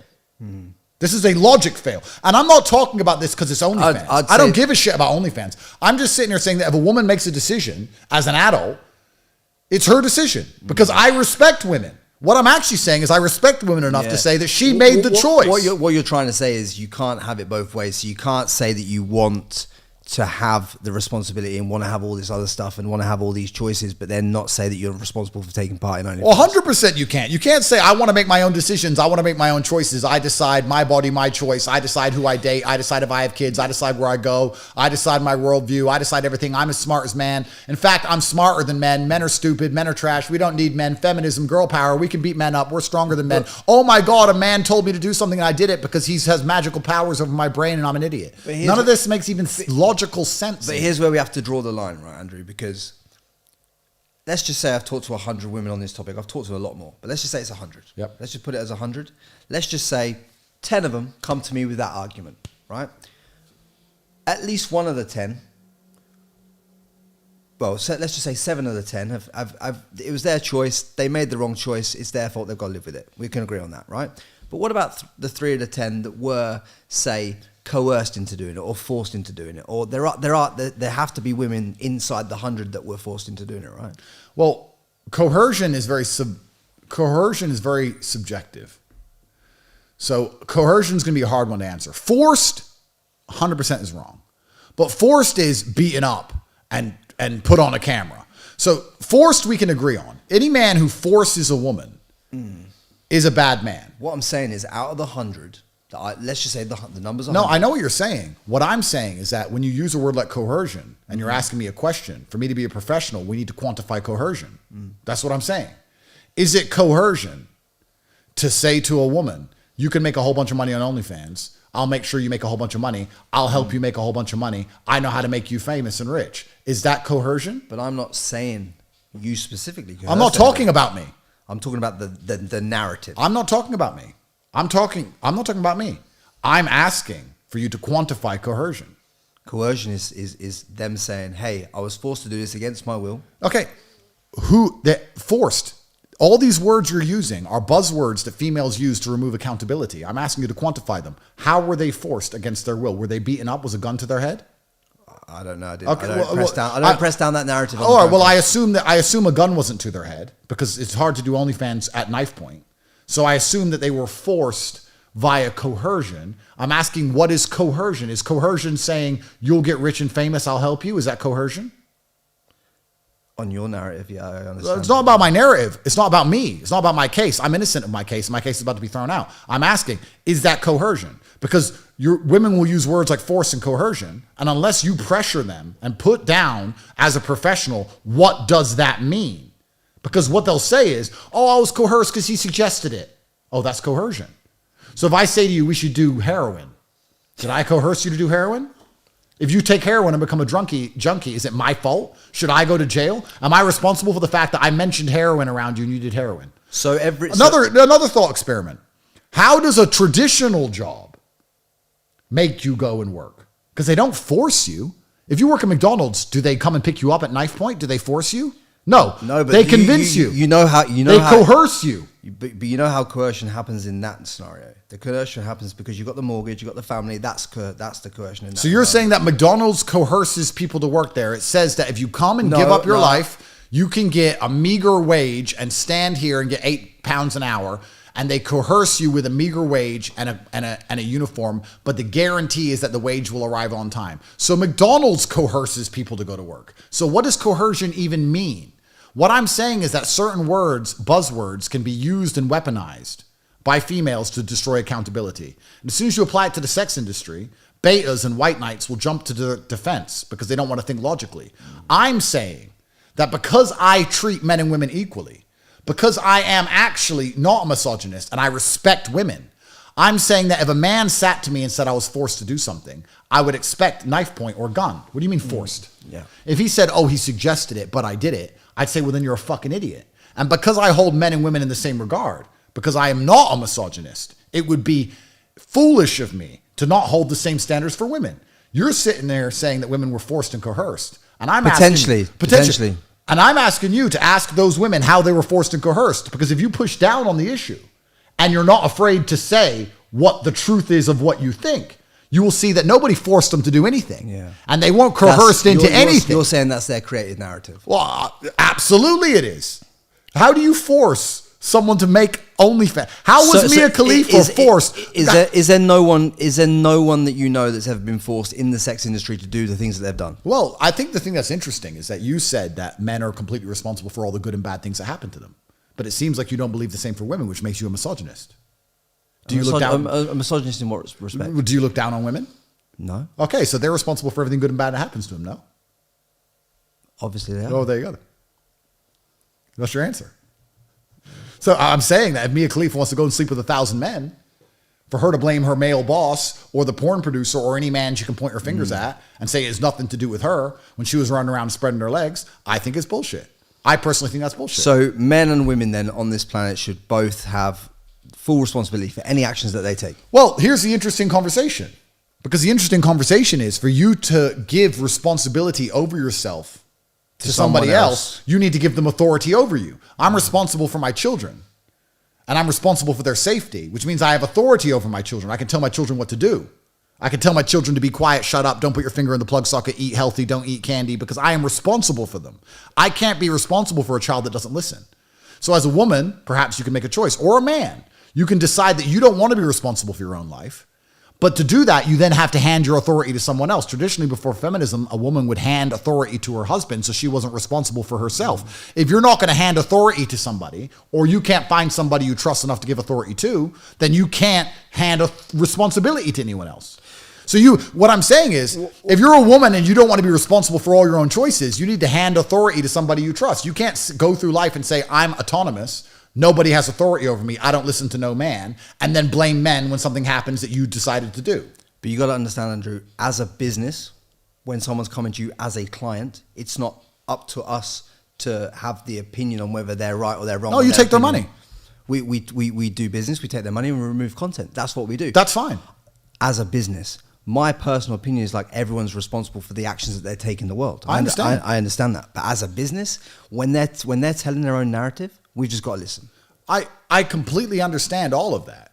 This is a logic fail. And I'm not talking about this because it's OnlyFans. I don't give a shit about OnlyFans. I'm just sitting here saying that if a woman makes a decision as an adult, it's her decision because I respect women. What I'm actually saying is I respect women enough to say that she made the choice. What you're trying to say is you can't have it both ways. So you can't say that you want to have the responsibility and want to have all this other stuff and want to have all these choices, but then not say that you're responsible for taking part in OnlyFans. Well, 100% you can't. You can't say, I want to make my own decisions. I want to make my own choices. I decide my body, my choice. I decide who I date. I decide if I have kids. I decide where I go. I decide my worldview. I decide everything. I'm as smart as man. In fact, I'm smarter than men. Men are stupid. Men are trash. We don't need men. Feminism, girl power. We can beat men up. We're stronger than men. Oh my God, a man told me to do something and I did it because he has magical powers over my brain and I'm an idiot. None of this makes even logical sense. But here's where we have to draw the line, right, Andrew? Because let's just say I've talked to 100 women on this topic. I've talked to a lot more, but let's just say it's 100. Yep. Let's just put it as 100. Let's just say 10 of them come to me with that argument, right? At least one of the 10, well, so let's just say 7 of the 10 it was their choice. They made the wrong choice. It's their fault. They've got to live with it. We can agree on that, right? But what about the 3 of the 10 that were, say, coerced into doing it or forced into doing it, or there have to be women inside the 100 that were forced into doing it, right? Well, coercion is very subjective. So coercion is going to be a hard one to answer. Forced, 100% is wrong. But forced is beaten up and put on a camera. So forced we can agree on. Any man who forces a woman is a bad man. What I'm saying is, out of the 100, let's just say the numbers are No, 100. I know what you're saying. What I'm saying is that when you use a word like coercion and you're asking me a question, for me to be a professional, we need to quantify coercion. That's what I'm saying. Is it coercion to say to a woman, you can make a whole bunch of money on OnlyFans. I'll make sure you make a whole bunch of money. I'll help you make a whole bunch of money. I know how to make you famous and rich. Is that coercion? But I'm not saying you specifically. I'm not talking about me. I'm talking about the narrative. I'm not talking about me. I'm not talking about me. I'm asking for you to quantify coercion. Coercion is them saying, hey, I was forced to do this against my will. Okay. Forced. All these words you're using are buzzwords that females use to remove accountability. I'm asking you to quantify them. How were they forced against their will? Were they beaten up? Was a gun to their head? I don't know. I Okay, don't press down that narrative. All right. Well, I assume a gun wasn't to their head because it's hard to do OnlyFans at knife point. So I assume that they were forced via coercion. I'm asking, what is coercion? Is coercion saying you'll get rich and famous, I'll help you? Is that coercion? On your narrative, yeah, I understand. It's not about my narrative. It's not about me. It's not about my case. I'm innocent of my case. My case is about to be thrown out. I'm asking, is that coercion? Because women will use words like force and coercion, and unless you pressure them and put down as a professional, what does that mean? Because what they'll say is, oh, I was coerced because he suggested it. Oh, that's coercion. So if I say to you, we should do heroin, did I coerce you to do heroin? If you take heroin and become a junkie, is it my fault? Should I go to jail? Am I responsible for the fact that I mentioned heroin around you and you did heroin? So another thought experiment. How does a traditional job make you go and work? Because they don't force you. If you work at McDonald's, do they come and pick you up at knife point? Do they force you? No, but they convince you. They coerce you. But you know how coercion happens in that scenario. The coercion happens because you got the mortgage, you got the family. That's the coercion. In that so you're saying that McDonald's coerces people to work there. It says that if you come and give up your life, you can get a meager wage and stand here and get £8 an hour. And they coerce you with a meager wage and a uniform, but the guarantee is that the wage will arrive on time. So McDonald's coerces people to go to work. So what does coercion even mean? What I'm saying is that certain words, buzzwords, can be used and weaponized by females to destroy accountability. And as soon as you apply it to the sex industry, betas and white knights will jump to the defense because they don't want to think logically. I'm saying that because I treat men and women equally, because I am actually not a misogynist and I respect women, I'm saying that if a man sat to me and said I was forced to do something, I would expect knife point or gun. What do you mean forced? Yeah. If he said, oh, he suggested it, but I did it, I'd say, well, then you're a fucking idiot. And because I hold men and women in the same regard, because I am not a misogynist, it would be foolish of me to not hold the same standards for women. You're sitting there saying that women were forced and coerced. And I'm Potentially. And I'm asking you to ask those women how they were forced and coerced. Because if you push down on the issue and you're not afraid to say what the truth is of what you think, you will see that nobody forced them to do anything. Yeah. And they weren't coerced into anything. You're saying that's their creative narrative. Well, absolutely it is. How do you force someone to make OnlyFans? How was Mia Khalifa forced? Is there no one that you know that's ever been forced in the sex industry to do the things that they've done? Well, I think the thing that's interesting is that you said that men are completely responsible for all the good and bad things that happen to them. But it seems like you don't believe the same for women, which makes you a misogynist. Do you look down? A misogynist in what respect? Do you look down on women? No. Okay, so they're responsible for everything good and bad that happens to them, no? Obviously they are. Oh, there you go. That's your answer. So I'm saying that if Mia Khalifa wants to go and sleep with 1,000 men, for her to blame her male boss or the porn producer or any man she can point her fingers at and say it's nothing to do with her when she was running around spreading her legs, I think it's bullshit. I personally think that's bullshit. So men and women then on this planet should both have full responsibility for any actions that they take. Well, here's the interesting conversation. Because the interesting conversation is for you to give responsibility over yourself to somebody else, you need to give them authority over you. I'm responsible for my children. And I'm responsible for their safety, which means I have authority over my children. I can tell my children what to do. I can tell my children to be quiet, shut up, don't put your finger in the plug socket, eat healthy, don't eat candy, because I am responsible for them. I can't be responsible for a child that doesn't listen. So as a woman, perhaps you can make a choice, or a man. You can decide that you don't want to be responsible for your own life, But to do that, you then have to hand your authority to someone else. Traditionally, before feminism, a woman would hand authority to her husband so she wasn't responsible for herself. If you're not going to hand authority to somebody, or you can't find somebody you trust enough to give authority to, then you can't hand a responsibility to anyone else. So what I'm saying is, if you're a woman and you don't want to be responsible for all your own choices, you need to hand authority to somebody you trust. You can't go through life and say, I'm autonomous. Nobody has authority over me. I don't listen to no man. And then blame men when something happens that you decided to do. But you got to understand, Andrew, as a business, when someone's coming to you as a client, it's not up to us to have the opinion on whether they're right or they're wrong. No, you take their money. We do business, we take their money and we remove content. That's what we do. That's fine. As a business, my personal opinion is like everyone's responsible for the actions that they take in the world. I understand. I understand that. But as a business, when they're telling their own narrative, we've just got to listen. I completely understand all of that.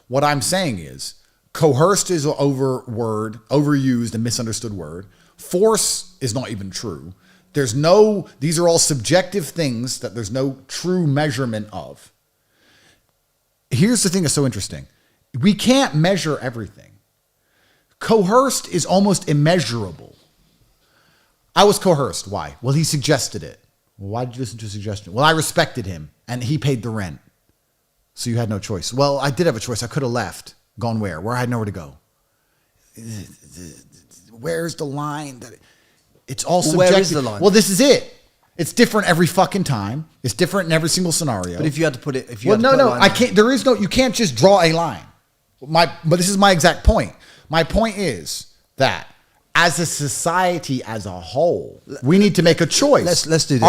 What I'm saying is, coerced is an overused and misunderstood word. Force is not even true. These are all subjective things that there's no true measurement of. Here's the thing that's so interesting. We can't measure everything. Coerced is almost immeasurable. I was coerced. Why? Well, he suggested it. Well, why did you listen to a suggestion? Well, I respected him and he paid the rent. So you had no choice. Well, I did have a choice. I could have left. Gone where? Where I had nowhere to go. Where's the line? It's all subjective. Where is the line? Well, this is it. It's different every fucking time. It's different in every single scenario. But if you had to put it, I can't. You can't just draw a line. But this is my exact point. My point is that as a society as a whole, we need to make a choice. Let's do this.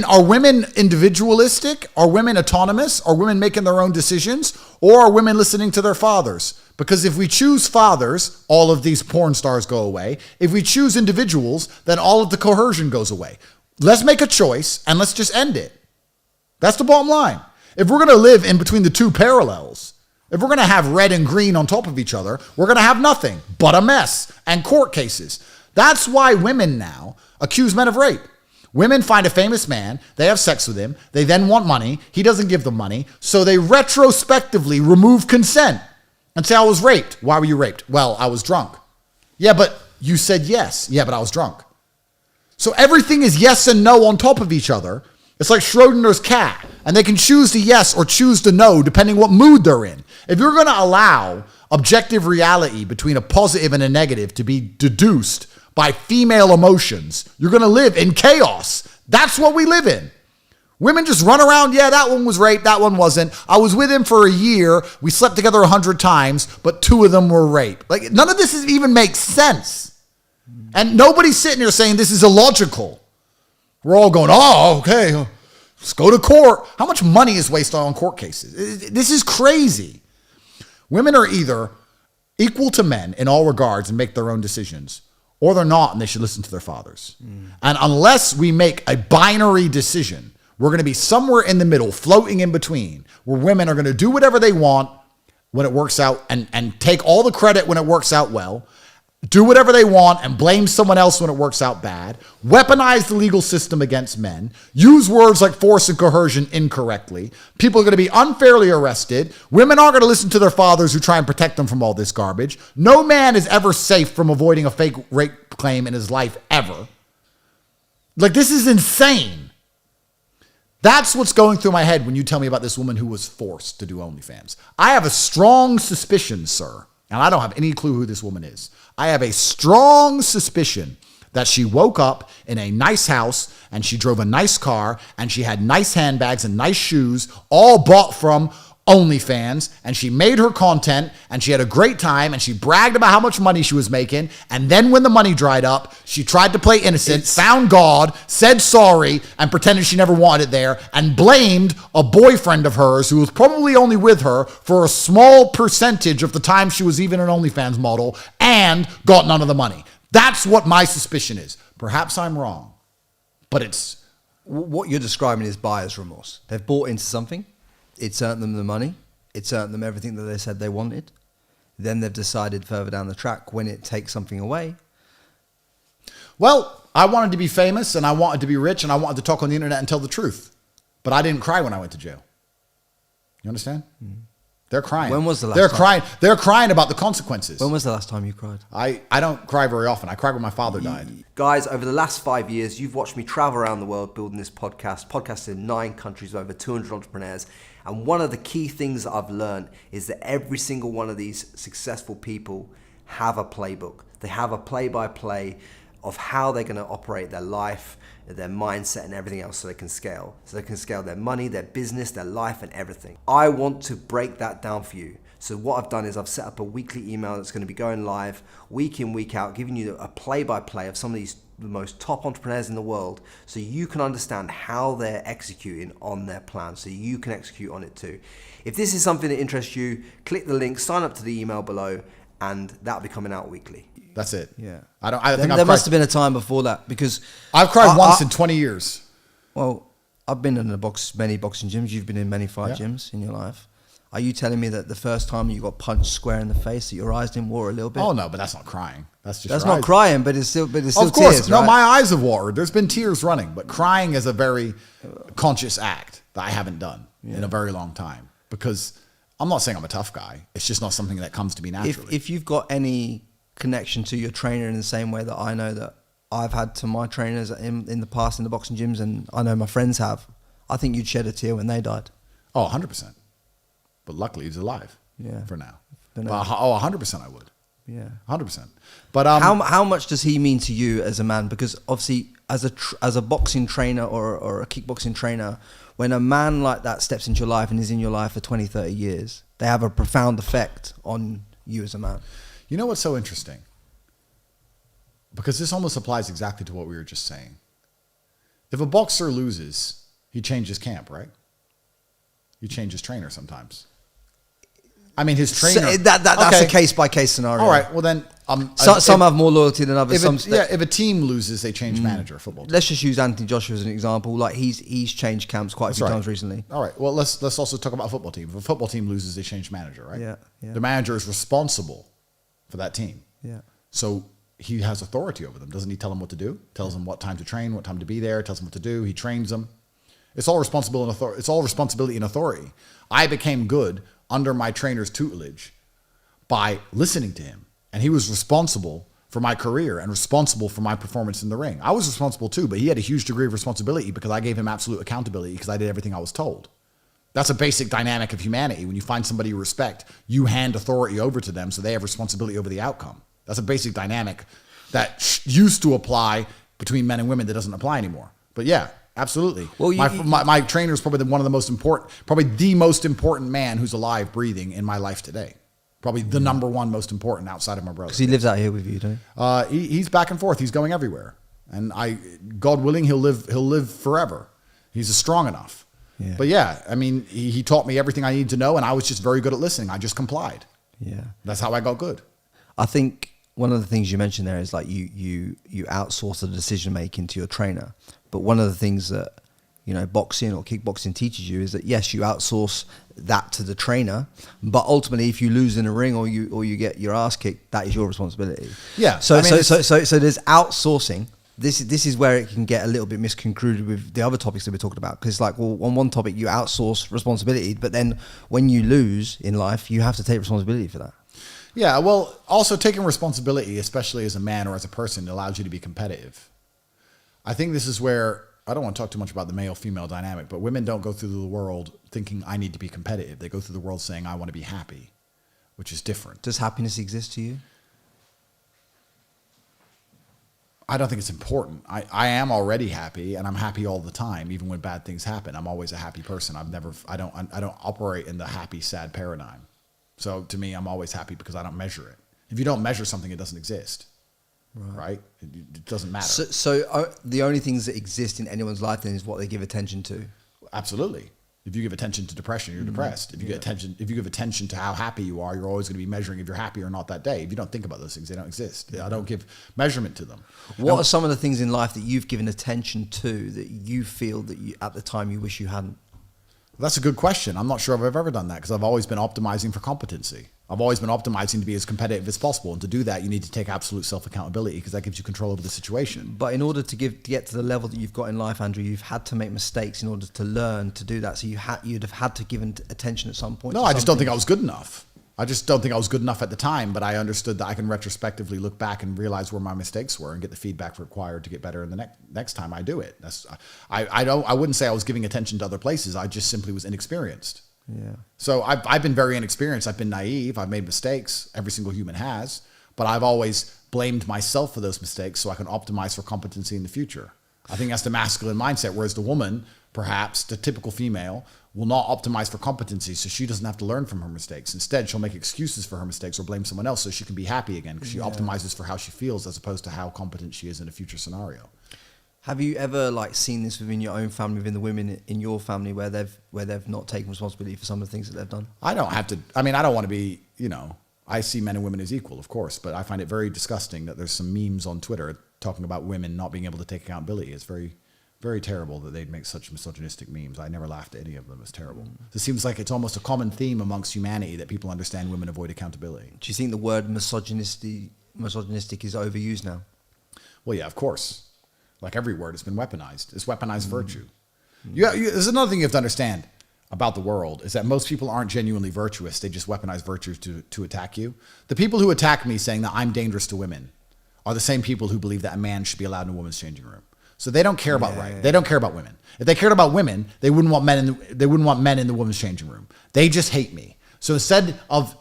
Are women individualistic? Are women autonomous? Are women making their own decisions? Or are women listening to their fathers? Because if we choose fathers, all of these porn stars go away. If we choose individuals, then all of the coercion goes away. Let's make a choice and let's just end it. That's the bottom line. If we're going to live in between the two parallels, if we're going to have red and green on top of each other, we're going to have nothing but a mess and court cases. That's why women now accuse men of rape. Women find a famous man, they have sex with him, they then want money, he doesn't give them money, so they retrospectively remove consent and say, I was raped. Why were you raped? Well, I was drunk. Yeah, but you said yes. Yeah, but I was drunk. So everything is yes and no on top of each other. It's like Schrodinger's cat, and they can choose the yes or choose the no depending what mood they're in. If you're going to allow objective reality between a positive and a negative to be deduced by female emotions, you're going to live in chaos. That's what we live in. Women just run around, yeah, that one was raped, that one wasn't. I was with him for a year, we slept together 100 times, but 2 of them were rape. Like, none of this even makes sense. And nobody's sitting here saying this is illogical. We're all going, oh, okay, let's go to court. How much money is wasted on court cases? This is crazy. Women are either equal to men in all regards and make their own decisions, or they're not and they should listen to their fathers. And unless we make a binary decision, we're going to be somewhere in the middle, floating in between, where women are going to do whatever they want when it works out and take all the credit when it works out well, do whatever they want and blame someone else when it works out bad, weaponize the legal system against men, use words like force and coercion incorrectly. People are going to be unfairly arrested. Women aren't going to listen to their fathers who try and protect them from all this garbage. No man is ever safe from avoiding a fake rape claim in his life ever. Like, this is insane. That's what's going through my head when you tell me about this woman who was forced to do OnlyFans. I have a strong suspicion, sir, and I don't have any clue who this woman is. I have a strong suspicion that she woke up in a nice house and she drove a nice car and she had nice handbags and nice shoes, all bought from OnlyFans, and she made her content and she had a great time and she bragged about how much money she was making. And then when the money dried up, she tried to play innocent, found God, said sorry, and pretended she never wanted it there, and blamed a boyfriend of hers who was probably only with her for a small percentage of the time she was even an OnlyFans model, and got none of the money. That's what my suspicion is. Perhaps I'm wrong, but it's... What you're describing is buyer's remorse. They've bought into something. It's earned them the money. It's earned them everything that they said they wanted. Then they've decided further down the track when it takes something away. Well, I wanted to be famous and I wanted to be rich and I wanted to talk on the internet and tell the truth. But I didn't cry when I went to jail. You understand? They're crying. When was the last They're time? crying. They're crying about the consequences. When was the last time you cried? I don't cry very often. I cried when my father died. Guys, over the last 5 years, you've watched me travel around the world building this podcasted in 9 countries with over 200 entrepreneurs. And one of the key things that I've learned is that every single one of these successful people have a playbook. They have a play-by-play of how they're going to operate their life, their mindset and everything else so they can scale. So they can scale their money, their business, their life and everything. I want to break that down for you. So what I've done is I've set up a weekly email that's going to be going live week in, week out, giving you a play-by-play of some of these the most top entrepreneurs in the world so you can understand how they're executing on their plan so you can execute on it too. If this is something that interests you, click the link, sign up to the email below, and that'll be coming out weekly. That's it. Yeah. I think there must have been a time before that because I've cried once in 20 years. Well, I've been in many boxing gyms. You've been in many fight gyms in your life. Are you telling me that the first time you got punched square in the face, that your eyes didn't water a little bit? Oh no, but that's not crying. That's just that's your not eyes. crying, but it's still Of course, tears, no. right? My eyes have watered. There's been tears running, but crying is a very conscious act that I haven't done in a very long time because I'm not saying I'm a tough guy. It's just not something that comes to me naturally. If you've got any connection to your trainer in the same way that I know that I've had to my trainers in the past in the boxing gyms, and I know my friends have, I think you'd shed a tear when they died. Oh, 100%. But luckily he's alive. Yeah. For now. For now. But, 100% I would. Yeah. 100%. But how much does he mean to you as a man? Because obviously, as a boxing trainer or a kickboxing trainer, when a man like that steps into your life and is in your life for 20, 30 years, they have a profound effect on you as a man. you know what's so interesting? Because this almost applies exactly to what we were just saying. If a boxer loses, he changes camp, right? He changes trainer sometimes. I mean, his trainer. So that's a case by case scenario. All right. Well, then, some have more loyalty than others. If a team loses, they change manager. Football team. Let's just use Anthony Joshua as an example. Like he's changed camps quite a few times recently. All right. Well, let's also talk about a football team. If a football team loses, they change manager, right? Yeah. The manager is responsible for that team. Yeah. So he has authority over them. Doesn't he tell them what to do? Tells them what time to train, what time to be there. Tells them what to do. He trains them. It's all responsibility and authority. It's all responsibility and authority. I became good under my trainer's tutelage by listening to him, and he was responsible for my career and responsible for my performance in the ring. I was responsible too, but he had a huge degree of responsibility because I gave him absolute accountability because I did everything I was told. That's a basic dynamic of humanity. When you find somebody you respect, you hand authority over to them so they have responsibility over the outcome. That's a basic dynamic that used to apply between men and women that doesn't apply anymore. But yeah, absolutely. Well, my trainer is probably one of the most important, probably the most important man who's alive, breathing in my life today. Probably the number one most important outside of my brother. Because he lives out here with you, don't he? He's back and forth. He's going everywhere, and God willing, he'll live forever. He's strong enough. Yeah. But yeah, I mean, he taught me everything I needed to know, and I was just very good at listening. I just complied. Yeah, that's how I got good. I think one of the things you mentioned there is like you outsource the decision making to your trainer. But one of the things that boxing or kickboxing teaches you is that yes, you outsource that to the trainer, but ultimately, if you lose in a ring or you get your ass kicked, that is your responsibility. Yeah. So there's outsourcing. This is where it can get a little bit misconstrued with the other topics that we're talking about. Because like, well, on one topic you outsource responsibility, but then when you lose in life, you have to take responsibility for that. Yeah. Well, also taking responsibility, especially as a man or as a person, allows you to be competitive. I think this is where, I don't want to talk too much about the male-female dynamic, but women don't go through the world thinking I need to be competitive. They go through the world saying I want to be happy, which is different. Does happiness exist to you? I don't think it's important. I am already happy, and I'm happy all the time, even when bad things happen. I'm always a happy person. I don't operate in the happy, sad paradigm. So to me, I'm always happy because I don't measure it. If you don't measure something, it doesn't exist. Right? It doesn't matter. So the only things that exist in anyone's life then is what they give attention to. Absolutely. If you give attention to depression, you're depressed. If you give attention to how happy you are, you're always going to be measuring if you're happy or not that day. If you don't think about those things, they don't exist. I don't give measurement to them. What are some of the things in life that you've given attention to that you feel that at the time you wish you hadn't? That's a good question. I'm not sure if I've ever done that because I've always been optimizing for competency. I've always been optimizing to be as competitive as possible. And to do that, you need to take absolute self-accountability because that gives you control over the situation. But in order to get to the level that you've got in life, Andrew, you've had to make mistakes in order to learn to do that. So you'd have had to give attention at some point. No, I just don't think I was good enough. I just don't think I was good enough at the time, but I understood that I can retrospectively look back and realize where my mistakes were and get the feedback required to get better in the next time I do it. I wouldn't say I was giving attention to other places. I just simply was inexperienced. Yeah. So I've been very inexperienced. I've been naive. I've made mistakes. Every single human has, but I've always blamed myself for those mistakes so I can optimize for competency in the future. I think that's the masculine mindset, whereas the woman, perhaps the typical female, will not optimize for competency so she doesn't have to learn from her mistakes. Instead, she'll make excuses for her mistakes or blame someone else so she can be happy again because she optimizes for how she feels as opposed to how competent she is in a future scenario. Have you ever seen this within your own family, within the women in your family where they've not taken responsibility for some of the things that they've done? I don't want to be, I see men and women as equal, of course, but I find it very disgusting that there's some memes on Twitter talking about women not being able to take accountability. It's very, very terrible that they'd make such misogynistic memes. I never laughed at any of them. It's terrible. It seems like it's almost a common theme amongst humanity that people understand women avoid accountability. Do you think the word misogynistic is overused now? Well, yeah, of course. Like every word, it's been weaponized. It's weaponized virtue. There's another thing you have to understand about the world is that most people aren't genuinely virtuous. They just weaponize virtue to attack you. The people who attack me saying that I'm dangerous to women are the same people who believe that a man should be allowed in a woman's changing room. So they don't care about right. They don't care about women. If they cared about women, they wouldn't want men in the women's changing room. They just hate me. So instead of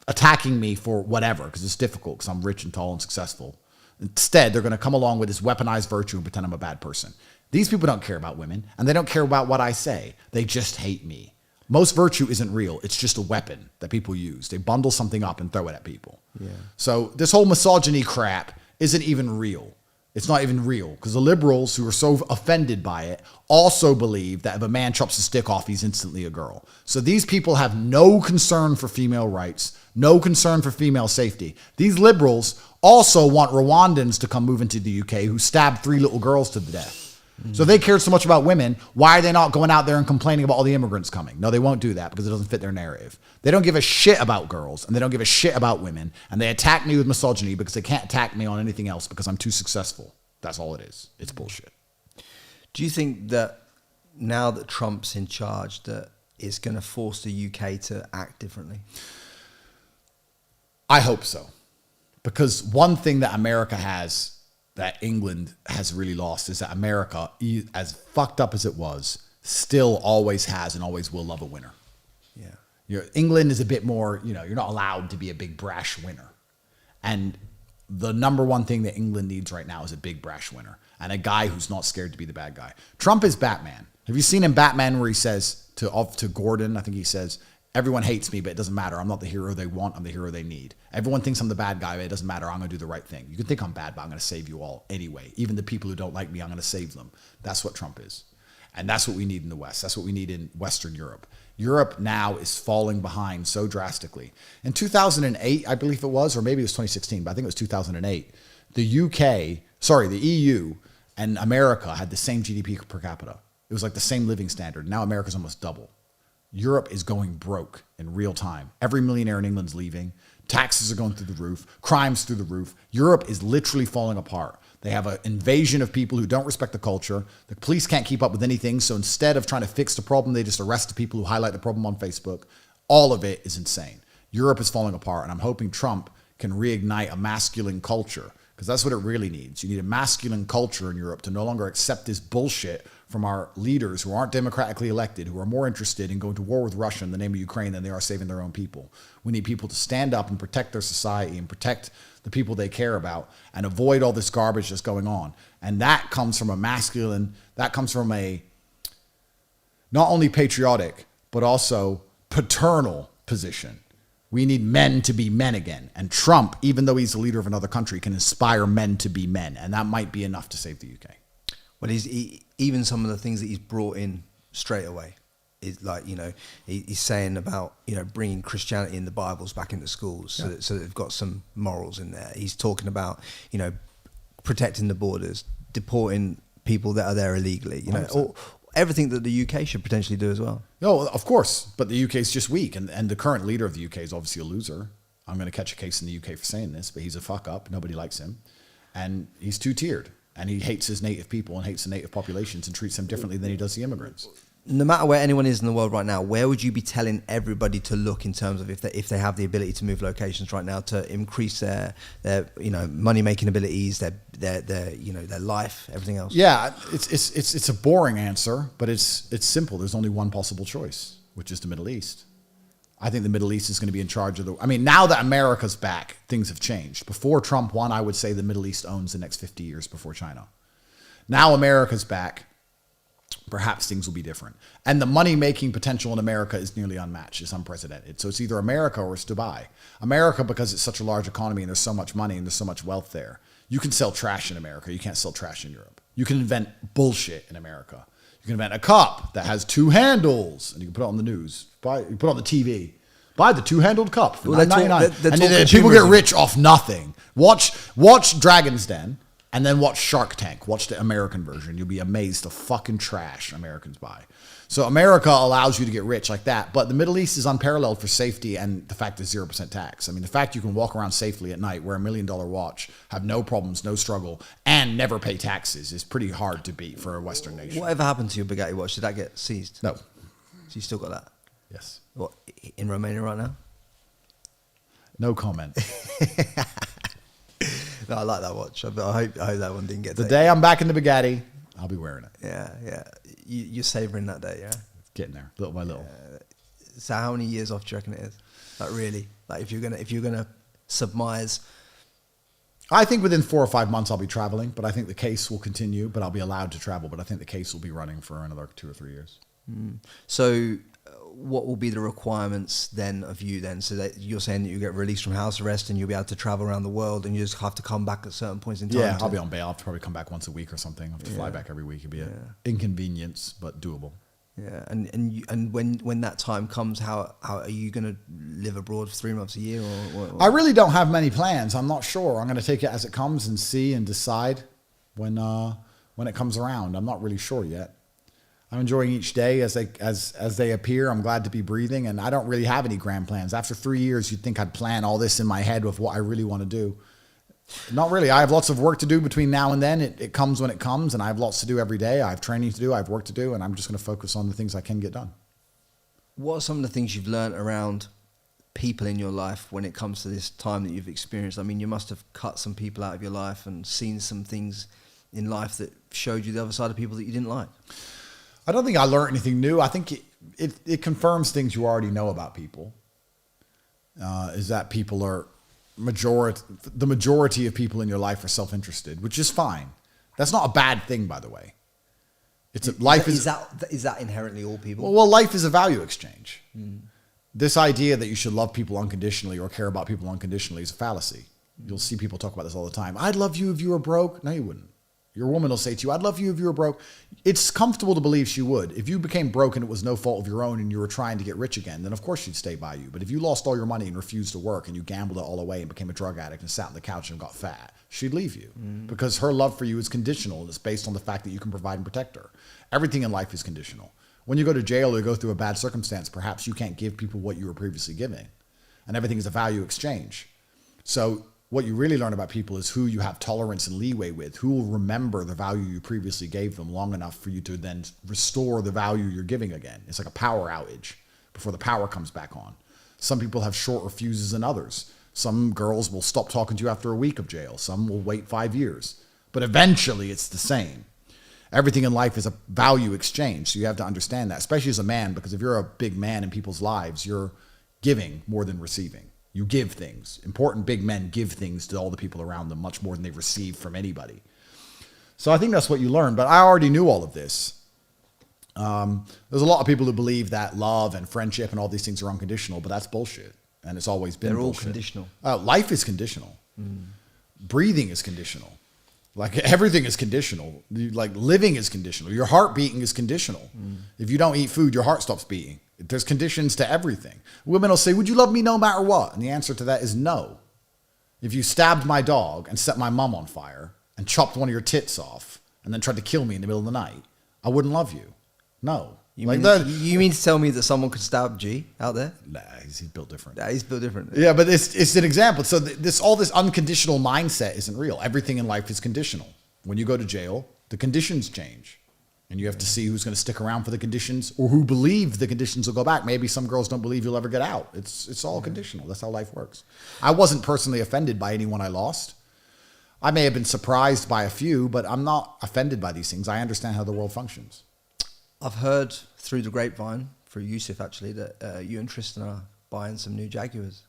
attacking me for whatever, because it's difficult because I'm rich and tall and successful, instead they're going to come along with this weaponized virtue and pretend I'm a bad person. These people don't care about women, and they don't care about what I say. They just hate me. Most virtue isn't real. It's just a weapon that people use. They bundle something up and throw it at people. Yeah. So this whole misogyny crap isn't even real. It's not even real because the liberals who are so offended by it also believe that if a man chops his dick off, he's instantly a girl. So these people have no concern for female rights, no concern for female safety. These liberals also want Rwandans to come move into the UK who stabbed 3 little girls to the death. So if they cared so much about women, why are they not going out there and complaining about all the immigrants coming? No, they won't do that because it doesn't fit their narrative. They don't give a shit about girls and they don't give a shit about women. And they attack me with misogyny because they can't attack me on anything else because I'm too successful. That's all it is. It's bullshit. Do you think that now that Trump's in charge, that it's going to force the UK to act differently? I hope so. Because one thing that America has that England has really lost is that America, as fucked up as it was, still always has and always will love a winner. Yeah. England is a bit more, you're not allowed to be a big brash winner. And the number one thing that England needs right now is a big brash winner and a guy who's not scared to be the bad guy. Trump is Batman. Have you seen in Batman where he says to Gordon, I think he says, everyone hates me, but it doesn't matter. I'm not the hero they want. I'm the hero they need. Everyone thinks I'm the bad guy, but it doesn't matter. I'm going to do the right thing. You can think I'm bad, but I'm going to save you all anyway. Even the people who don't like me, I'm going to save them. That's what Trump is. And that's what we need in the West. That's what we need in Western Europe. Europe now is falling behind so drastically. In 2008, I believe it was, or maybe it was 2016, but I think it was 2008, the EU and America had the same GDP per capita. It was like the same living standard. Now America's almost double. Europe is going broke in real time. Every millionaire in England's leaving. Taxes are going through the roof. Crime's through the roof. Europe is literally falling apart. They have an invasion of people who don't respect the culture. The police can't keep up with anything. So instead of trying to fix the problem, they just arrest the people who highlight the problem on Facebook. All of it is insane. Europe is falling apart. And I'm hoping Trump can reignite a masculine culture because that's what it really needs. You need a masculine culture in Europe to no longer accept this bullshit from our leaders who aren't democratically elected, who are more interested in going to war with Russia in the name of Ukraine than they are saving their own people. We need people to stand up and protect their society and protect the people they care about and avoid all this garbage that's going on. And that comes from a not only patriotic, but also paternal position. We need men to be men again. And Trump, even though he's the leader of another country, can inspire men to be men. And that might be enough to save the UK. Well, even some of the things that he's brought in straight away is like, he's saying about, bringing Christianity and the Bibles back into schools so that they've got some morals in there. He's talking about, protecting the borders, deporting people that are there illegally, everything that the UK should potentially do as well. No, of course, but the UK is just weak, and the current leader of the UK is obviously a loser. I'm going to catch a case in the UK for saying this, but he's a fuck up. Nobody likes him, and he's two-tiered, and he hates his native people and hates the native populations and treats them differently than he does the immigrants. No matter where anyone is in the world right now, where would you be telling everybody to look in terms of if they have the ability to move locations right now to increase their money making abilities, their life, everything else? Yeah, it's a boring answer, but it's simple. There's only one possible choice, which is the Middle East. I think the Middle East is going to be in charge of now that America's back, things have changed. Before Trump won, I would say the Middle East owns the next 50 years before China. Now America's back. Perhaps things will be different. And the money-making potential in America is nearly unmatched. It's unprecedented. So it's either America or it's Dubai. America, because it's such a large economy and there's so much money and there's so much wealth there, you can sell trash in America. You can't sell trash in Europe. You can invent bullshit in America. You can invent a cup that has 2 handles, and you can put it on the news. You put it on the TV. Buy the 2-handled cup for $9.99. And then people get rich off nothing. Watch Dragon's Den. And then watch Shark Tank. Watch the American version. You'll be amazed the fucking trash Americans buy. So America allows you to get rich like that. But the Middle East is unparalleled for safety and the fact there's 0% tax. I mean, the fact you can walk around safely at night, wear $1 million watch, have no problems, no struggle, and never pay taxes is pretty hard to beat for a Western nation. Whatever happened to your Bugatti watch? Did that get seized? No. So you still got that? Yes. What, in Romania right now? No comment. No, I like that watch. I hope that one didn't get The taken. day I'm back in the Bugatti, I'll be wearing it. Yeah. You're savouring that day, yeah? Getting there, little by little. So how many years off do you reckon it is? Like really? Like if you're gonna submise. I think within 4 or 5 months I'll be traveling, but I think the case will continue, but I'll be allowed to travel, but I think the case will be running for another 2 or 3 years. So what will be the requirements then of you then? So that you're saying that you get released from house arrest and you'll be able to travel around the world and you just have to come back at certain points in time? Yeah, I'll be on bail. I'll have to probably come back once a week or something. I'll have to fly back every week. It'd be an inconvenience, but doable. Yeah, and when that time comes, how are you going to live abroad for 3 months a year? Or? I really don't have many plans. I'm not sure. I'm going to take it as it comes and see and decide when it comes around. I'm not really sure yet. I'm enjoying each day as they appear. I'm glad to be breathing, and I don't really have any grand plans. After 3 years, you'd think I'd plan all this in my head with what I really want to do. Not really. I have lots of work to do between now and then. It comes when it comes, and I have lots to do every day. I have training to do. I have work to do, and I'm just going to focus on the things I can get done. What are some of the things you've learned around people in your life when it comes to this time that you've experienced? I mean, you must have cut some people out of your life and seen some things in life that showed you the other side of people that you didn't like. I don't think I learned anything new. I think it confirms things you already know about people. Is that people are the majority of people in your life are self-interested, which is fine. That's not a bad thing, by the way. Is that inherently all people? Well, life is a value exchange. This idea that you should love people unconditionally or care about people unconditionally is a fallacy. You'll see people talk about this all the time. I'd love you if you were broke. No, you wouldn't. Your woman will say to you, I'd love you if you were broke. It's comfortable to believe she would. If you became broke and it was no fault of your own and you were trying to get rich again, then of course she'd stay by you. But if you lost all your money and refused to work and you gambled it all away and became a drug addict and sat on the couch and got fat, she'd leave you. Because her love for you is conditional. And it's based on the fact that you can provide and protect her. Everything in life is conditional. When you go to jail or go through a bad circumstance, perhaps you can't give people what you were previously giving. And everything is a value exchange. So what you really learn about people is who you have tolerance and leeway with, who will remember the value you previously gave them long enough for you to then restore the value you're giving again. It's like a power outage before the power comes back on. Some people have shorter fuses than others. Some girls will stop talking to you after a week of jail. Some will wait 5 years. But eventually it's the same. Everything in life is a value exchange. So you have to understand that, especially as a man, because if you're a big man in people's lives, you're giving more than receiving. You give things. Important big men give things to all the people around them much more than they receive from anybody. So I think that's what you learn. But I already knew all of this. There's a lot of people who believe that love and friendship and all these things are unconditional, but that's bullshit. And it's always been bullshit. They're all conditional. Life is conditional. Breathing is conditional. Like everything is conditional. Like living is conditional. Your heart beating is conditional. If you don't eat food, your heart stops beating. There's conditions to everything. Women will say, would you love me no matter what? And the answer to that is no. If you stabbed my dog and set my mom on fire and chopped one of your tits off and then tried to kill me in the middle of the night, I wouldn't love you. No. You like mean that. you mean to tell me that someone could stab G out there? Nah, he's built different. Nah, he's built different. Yeah, but it's an example. So all this unconditional mindset isn't real. Everything in life is conditional. When you go to jail, the conditions change. And you have to see who's going to stick around for the conditions or who believe the conditions will go back. Maybe some girls don't believe you'll ever get out. It's all conditional. That's how life works. I wasn't personally offended by anyone I lost. I may have been surprised by a few, but I'm not offended by these things. I understand how the world functions. I've heard through the grapevine, through Yusuf actually, that you and Tristan are buying some new Jaguars.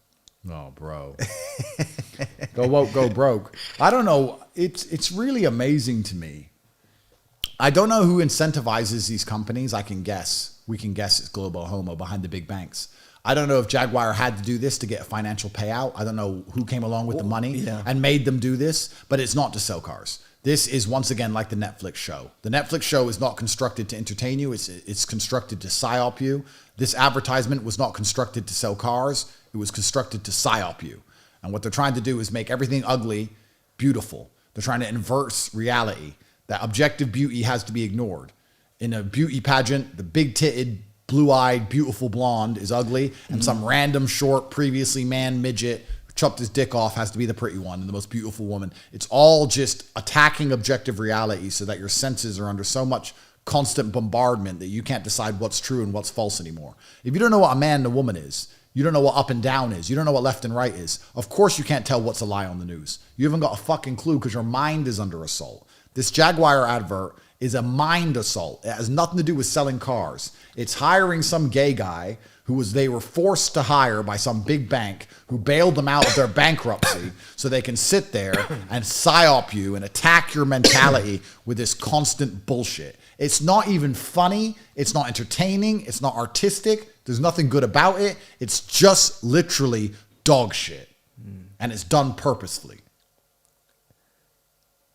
Oh, bro. Go woke, go broke. I don't know. It's really amazing to me. I don't know who incentivizes these companies. I can guess. We can guess it's Global Homo behind the big banks. I don't know if Jaguar had to do this to get a financial payout. I don't know who came along with the money and made them do this, but it's not to sell cars. This is, once again, like the Netflix show. The Netflix show is not constructed to entertain you. It's constructed to psyop you. This advertisement was not constructed to sell cars. It was constructed to psyop you. And what they're trying to do is make everything ugly beautiful. They're trying to invert reality. That objective beauty has to be ignored. In a beauty pageant, the big-titted, blue-eyed, beautiful blonde is ugly, and some random short, previously man midget who chopped his dick off has to be the pretty one and the most beautiful woman. It's all just attacking objective reality so that your senses are under so much constant bombardment that you can't decide what's true and what's false anymore. If you don't know what a man and a woman is, you don't know what up and down is, you don't know what left and right is, of course you can't tell what's a lie on the news. You haven't got a fucking clue because your mind is under assault. This Jaguar advert is a mind assault. It has nothing to do with selling cars. It's hiring some gay guy they were forced to hire by some big bank who bailed them out of their bankruptcy so they can sit there and psyop you and attack your mentality with this constant bullshit. It's not even funny. It's not entertaining. It's not artistic. There's nothing good about it. It's just literally dog shit. And it's done purposefully.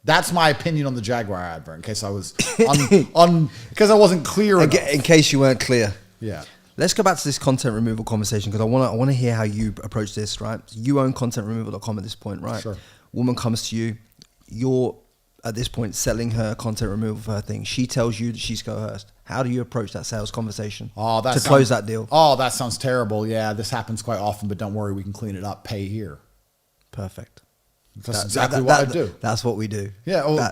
That's my opinion on the Jaguar advert. In case I was because I wasn't clear enough. In case you weren't clear. Yeah. Let's go back to this content removal conversation because I want to hear how you approach this. Right, you own contentremoval.com at this point, right? Sure. Woman comes to you. You're at this point selling her content removal for her thing. She tells you that she's coerced. How do you approach that sales conversation to close that deal? Oh, that sounds terrible. Yeah, this happens quite often, but don't worry, we can clean it up. Pay here. Perfect. That's exactly what I do. That's what we do. Yeah.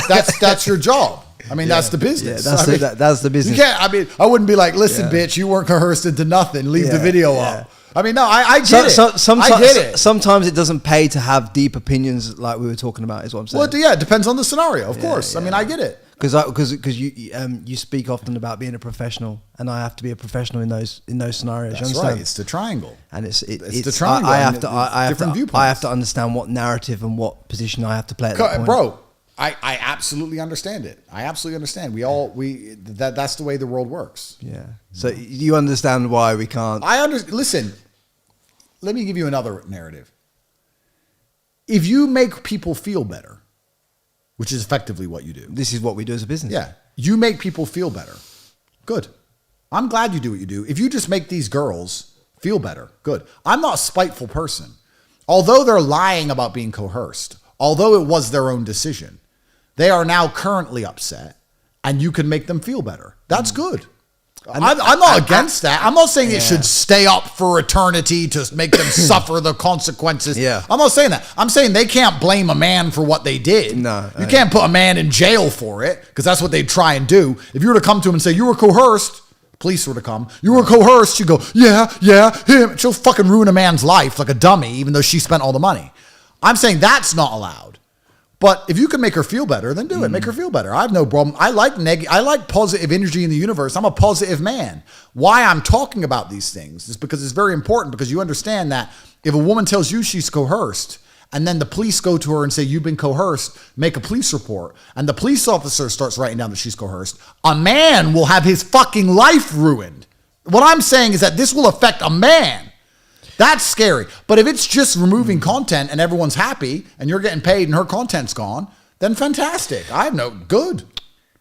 That's your job. I mean, that's the business. Yeah, that's the business. You can't. I wouldn't be like, listen, bitch, you weren't coerced into nothing. Leave the video up. I mean, no, I get it. I get it. Sometimes it doesn't pay to have deep opinions like we were talking about, is what I'm saying. Well, yeah, it depends on the scenario, of course. I mean, I get it. Because you speak often about being a professional, and I have to be a professional in those scenarios. That's right. It's the triangle, and it's the triangle. I have to understand what narrative and what position I have to play at that point. Bro, I absolutely understand it. I absolutely understand. That's the way the world works. Yeah. So you understand why we can't. Listen, let me give you another narrative. If you make people feel better, which is effectively what you do. This is what we do as a business. Yeah. You make people feel better. Good. I'm glad you do what you do. If you just make these girls feel better, good. I'm not a spiteful person. Although they're lying about being coerced, although it was their own decision, they are now currently upset and you can make them feel better. That's good. I'm not against that. I'm not saying it should stay up for eternity to make them suffer the consequences. Yeah. I'm not saying that. I'm saying they can't blame a man for what they did. No. You can't put a man in jail for it because that's what they'd try and do. If you were to come to him and say, you were coerced, police were to come, you were coerced, you go, yeah, him. She'll fucking ruin a man's life like a dummy, even though she spent all the money. I'm saying that's not allowed. But if you can make her feel better, then do it. Make her feel better. I have no problem. I like positive energy in the universe. I'm a positive man. Why I'm talking about these things is because it's very important, because you understand that if a woman tells you she's coerced and then the police go to her and say, you've been coerced, make a police report, and the police officer starts writing down that she's coerced, a man will have his fucking life ruined. What I'm saying is that this will affect a man. That's scary. But if it's just removing content and everyone's happy and you're getting paid and her content's gone, then fantastic. I have no good.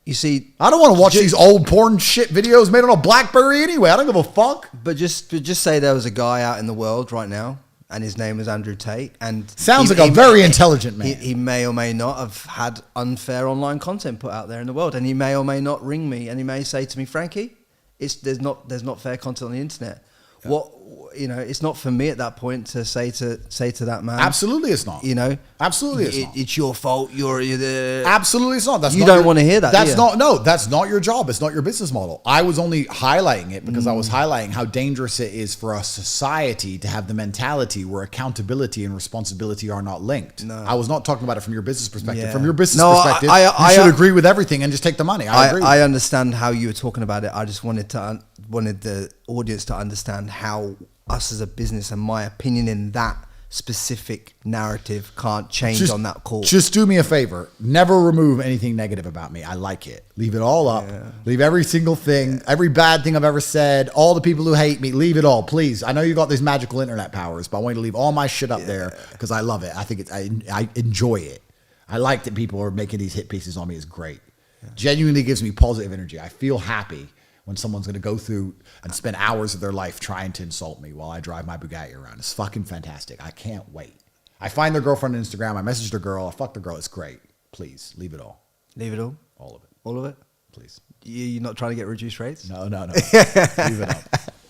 You see, I don't want to watch these old porn shit videos made on a BlackBerry anyway. I don't give a fuck. But just say there was a guy out in the world right now and his name was Andrew Tate. And Sounds like a very intelligent man. He may or may not have had unfair online content put out there in the world, and he may or may not ring me, and he may say to me, Frankie, there's not fair content on the internet. Yeah. What, you know, it's not for me at that point to say to that man. Absolutely, it's not. You know, absolutely, it's not. It's your fault. You're the. Absolutely, it's not. You don't want to hear that. That's not. No, that's not your job. It's not your business model. I was only highlighting it because I was highlighting how dangerous it is for a society to have the mentality where accountability and responsibility are not linked. No. I was not talking about it from your business perspective. Yeah. From your business perspective, you should agree with everything and just take the money. I agree. I understand how you were talking about it. I just wanted the audience to understand how us as a business and my opinion in that specific narrative can't change on that call. Just do me a favor. Never remove anything negative about me. I like it. Leave it all up. Yeah. Leave every single thing, every bad thing I've ever said, all the people who hate me, leave it all, please. I know you got these magical internet powers, but I want you to leave all my shit up there because I love it. I think I enjoy it. I like that people are making these hit pieces on me. It's great. Yeah. Genuinely gives me positive energy. I feel happy when someone's going to go through and spend hours of their life trying to insult me while I drive my Bugatti around. It's fucking fantastic. I can't wait. I find their girlfriend on Instagram. I message the girl. I fuck the girl. It's great. Please, leave it all. Leave it all? All of it. All of it? Please. You're not trying to get reduced rates? No. Leave it up.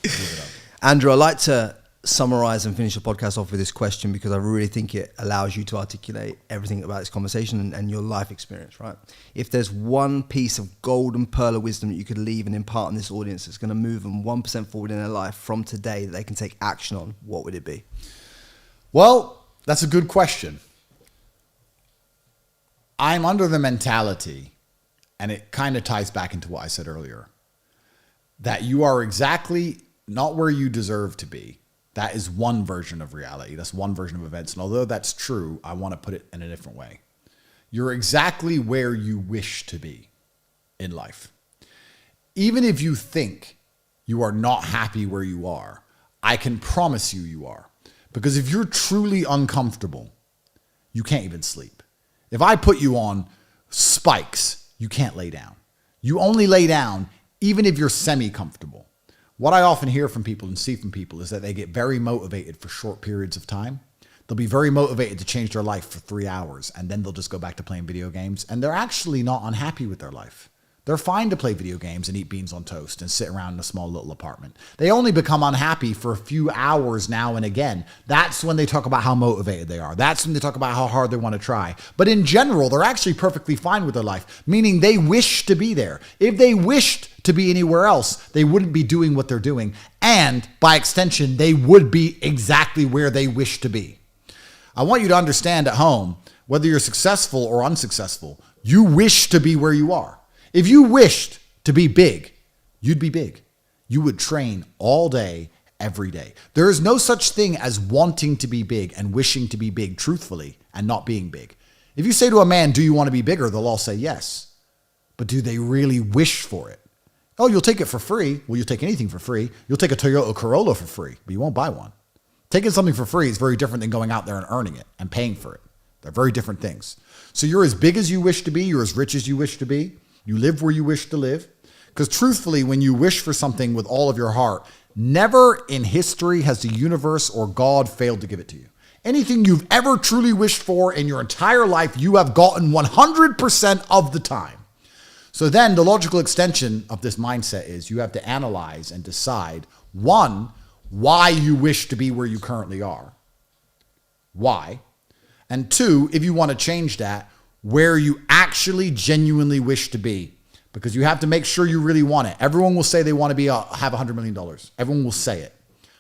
Leave it up. Andrew, I'd like to summarize and finish the podcast off with this question because I really think it allows you to articulate everything about this conversation and your life experience, right? If there's one piece of golden pearl of wisdom that you could leave and impart on this audience that's going to move them 1% forward in their life from today that they can take action on, what would it be? Well, that's a good question. I'm under the mentality, and it kind of ties back into what I said earlier, that you are exactly not where you deserve to be. That is one version of reality. That's one version of events. And although that's true, I want to put it in a different way. You're exactly where you wish to be in life. Even if you think you are not happy where you are, I can promise you are. Because if you're truly uncomfortable, you can't even sleep. If I put you on spikes, you can't lay down. You only lay down even if you're semi-comfortable. What I often hear from people and see from people is that they get very motivated for short periods of time. They'll be very motivated to change their life for 3 hours, and then they'll just go back to playing video games, and they're actually not unhappy with their life. They're fine to play video games and eat beans on toast and sit around in a small little apartment. They only become unhappy for a few hours now and again. That's when they talk about how motivated they are. That's when they talk about how hard they want to try. But in general, they're actually perfectly fine with their life, meaning they wish to be there. If they wished to be anywhere else, they wouldn't be doing what they're doing. And by extension, they would be exactly where they wish to be. I want you to understand at home, whether you're successful or unsuccessful, you wish to be where you are. If you wished to be big, you'd be big. You would train all day, every day. There is no such thing as wanting to be big and wishing to be big truthfully and not being big. If you say to a man, do you want to be bigger? They'll all say yes. But do they really wish for it? Oh, you'll take it for free. Well, you'll take anything for free. You'll take a Toyota Corolla for free, but you won't buy one. Taking something for free is very different than going out there and earning it and paying for it. They're very different things. So you're as big as you wish to be. You're as rich as you wish to be. You live where you wish to live. Because truthfully, when you wish for something with all of your heart, never in history has the universe or God failed to give it to you. Anything you've ever truly wished for in your entire life, you have gotten 100% of the time. So then the logical extension of this mindset is you have to analyze and decide, one, why you wish to be where you currently are. Why? And two, if you want to change that, where you actually genuinely wish to be, because you have to make sure you really want it. Everyone will say they want to have $100 million. Everyone will say it,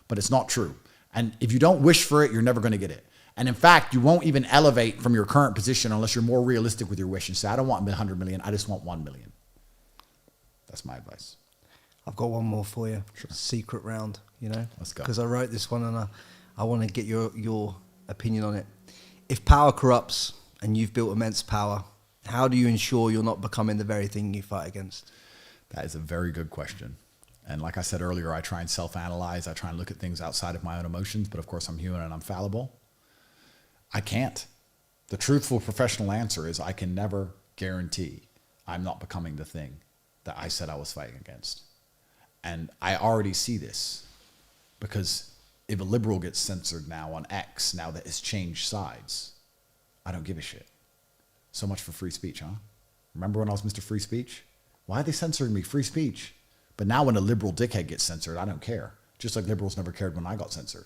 but it's not true. And if you don't wish for it, you're never going to get it. And in fact, you won't even elevate from your current position unless you're more realistic with your wish and say, I don't want 100 million. I just want 1 million. That's my advice. I've got one more for you. Sure. Secret round, Let's go. Because I wrote this one and I want to get your opinion on it. If power corrupts, and you've built immense power, how do you ensure you're not becoming the very thing you fight against? That is a very good question. And like I said earlier, I try and self-analyze. I try and look at things outside of my own emotions, but of course I'm human and I'm fallible. I can't. The truthful professional answer is I can never guarantee I'm not becoming the thing that I said I was fighting against. And I already see this because if a liberal gets censored now on X, now that it's changed sides, I don't give a shit. So much for free speech, huh? Remember when I was Mr. Free Speech? Why are they censoring me? Free speech. But now when a liberal dickhead gets censored, I don't care. Just like liberals never cared when I got censored.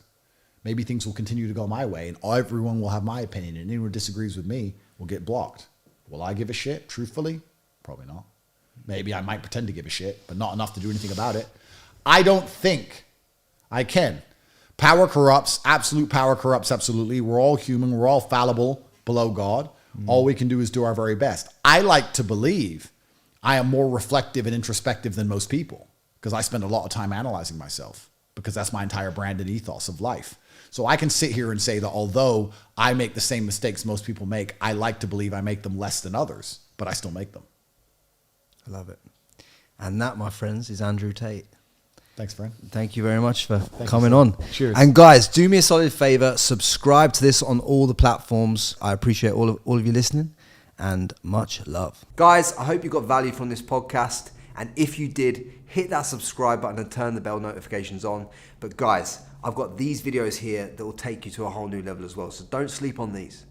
Maybe things will continue to go my way and everyone will have my opinion and anyone who disagrees with me will get blocked. Will I give a shit, truthfully? Probably not. Maybe I might pretend to give a shit, but not enough to do anything about it. I don't think I can. Power corrupts. Absolute power corrupts, absolutely. We're all human. We're all fallible below God. All we can do is do our very best. I like to believe I am more reflective and introspective than most people because I spend a lot of time analyzing myself because that's my entire brand and ethos of life. So I can sit here and say that although I make the same mistakes most people make, I like to believe I make them less than others, but I still make them. I love it. And that, my friends, is Andrew Tate. Thanks, friend. Thank you very much for coming on. Cheers. And guys, do me a solid favor, subscribe to this on all the platforms. I appreciate all of you listening, and much love. Guys, I hope you got value from this podcast. And if you did, hit that subscribe button and turn the bell notifications on. But guys, I've got these videos here that will take you to a whole new level as well. So don't sleep on these.